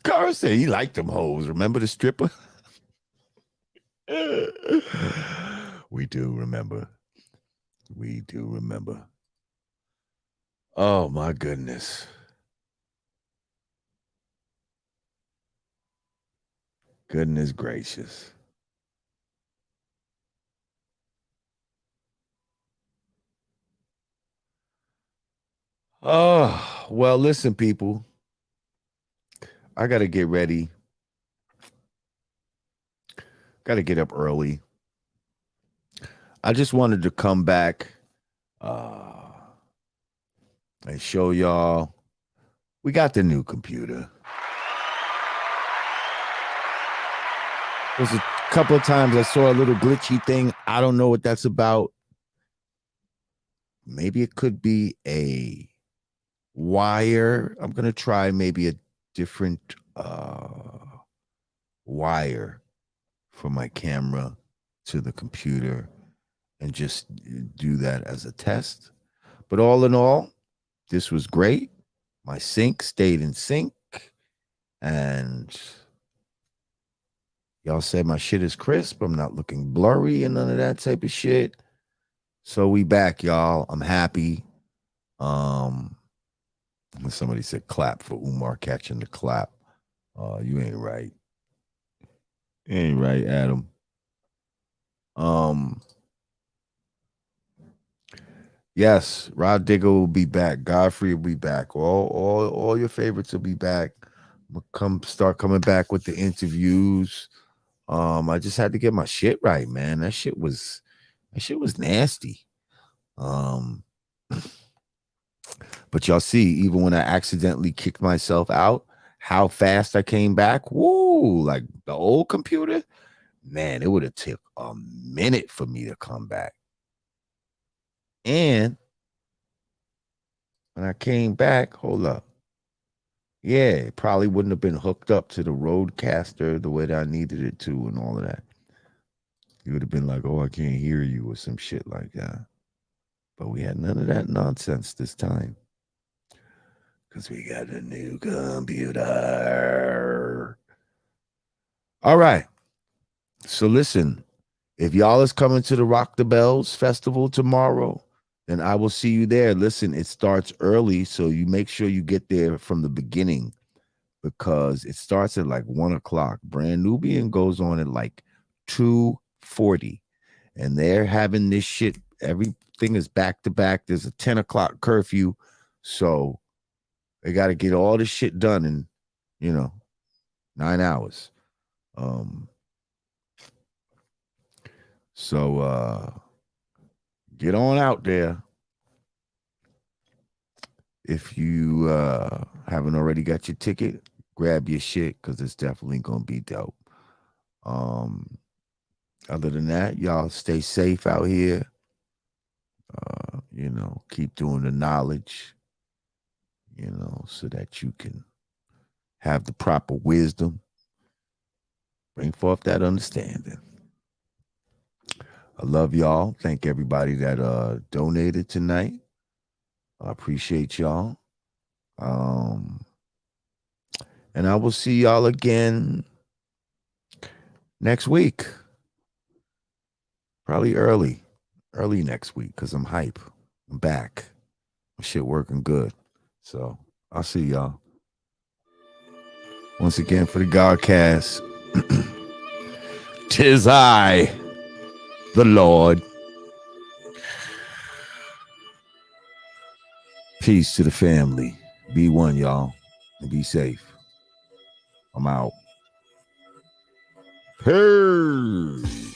Carl said he liked them hoes. Remember the stripper? We do remember. We do remember. Oh, my goodness. Goodness gracious. Oh, well, listen, people. I got to get ready. Got to get up early. I just wanted to come back and show y'all we got the new computer. There's a couple of times I saw a little glitchy thing. I don't know what that's about. Maybe it could be a wire. I'm going to try maybe a different wire for my camera to the computer. and just do that as a test. But all in all, this was great. My sync stayed in sync, and y'all said my shit is crisp. I'm not looking blurry and none of that type of shit. So we back, y'all. I'm happy. Somebody said clap for Umar catching the clap. You ain't right. You ain't right, Adam. Yes, Rod Digger will be back. Godfrey will be back. All your favorites will be back. Start coming back with the interviews. I just had to get my shit right, man. That shit was nasty. But y'all see, even when I accidentally kicked myself out, how fast I came back. Woo! Like the old computer, man, it would have took a minute for me to come back. And when I came back, hold up. Yeah, it probably wouldn't have been hooked up to the roadcaster the way that I needed it to and all of that. You would have been like, oh, I can't hear you or some shit like that. But we had none of that nonsense this time. Because we got a new computer. All right. So listen, if y'all is coming to the Rock the Bells Festival tomorrow, then I will see you there. Listen, it starts early, so you make sure you get there from the beginning because it starts at like 1 o'clock. Brand Nubian goes on at like 2:40. And they're having this shit. Everything is back to back. There's a 10 o'clock curfew. So they got to get all this shit done in, 9 hours. So get on out there. If you haven't already got your ticket, grab your shit because it's definitely going to be dope. Other than that, y'all stay safe out here. Keep doing the knowledge, so that you can have the proper wisdom. Bring forth that understanding. I love y'all. Thank everybody that donated tonight. I appreciate y'all. And I will see y'all again next week. Probably early next week because I'm hype. I'm back. My shit working good. So I'll see y'all. Once again for the Godcast. 'Tis I, the Lord. Peace to the family. Be one, y'all. And be safe. I'm out. Peace.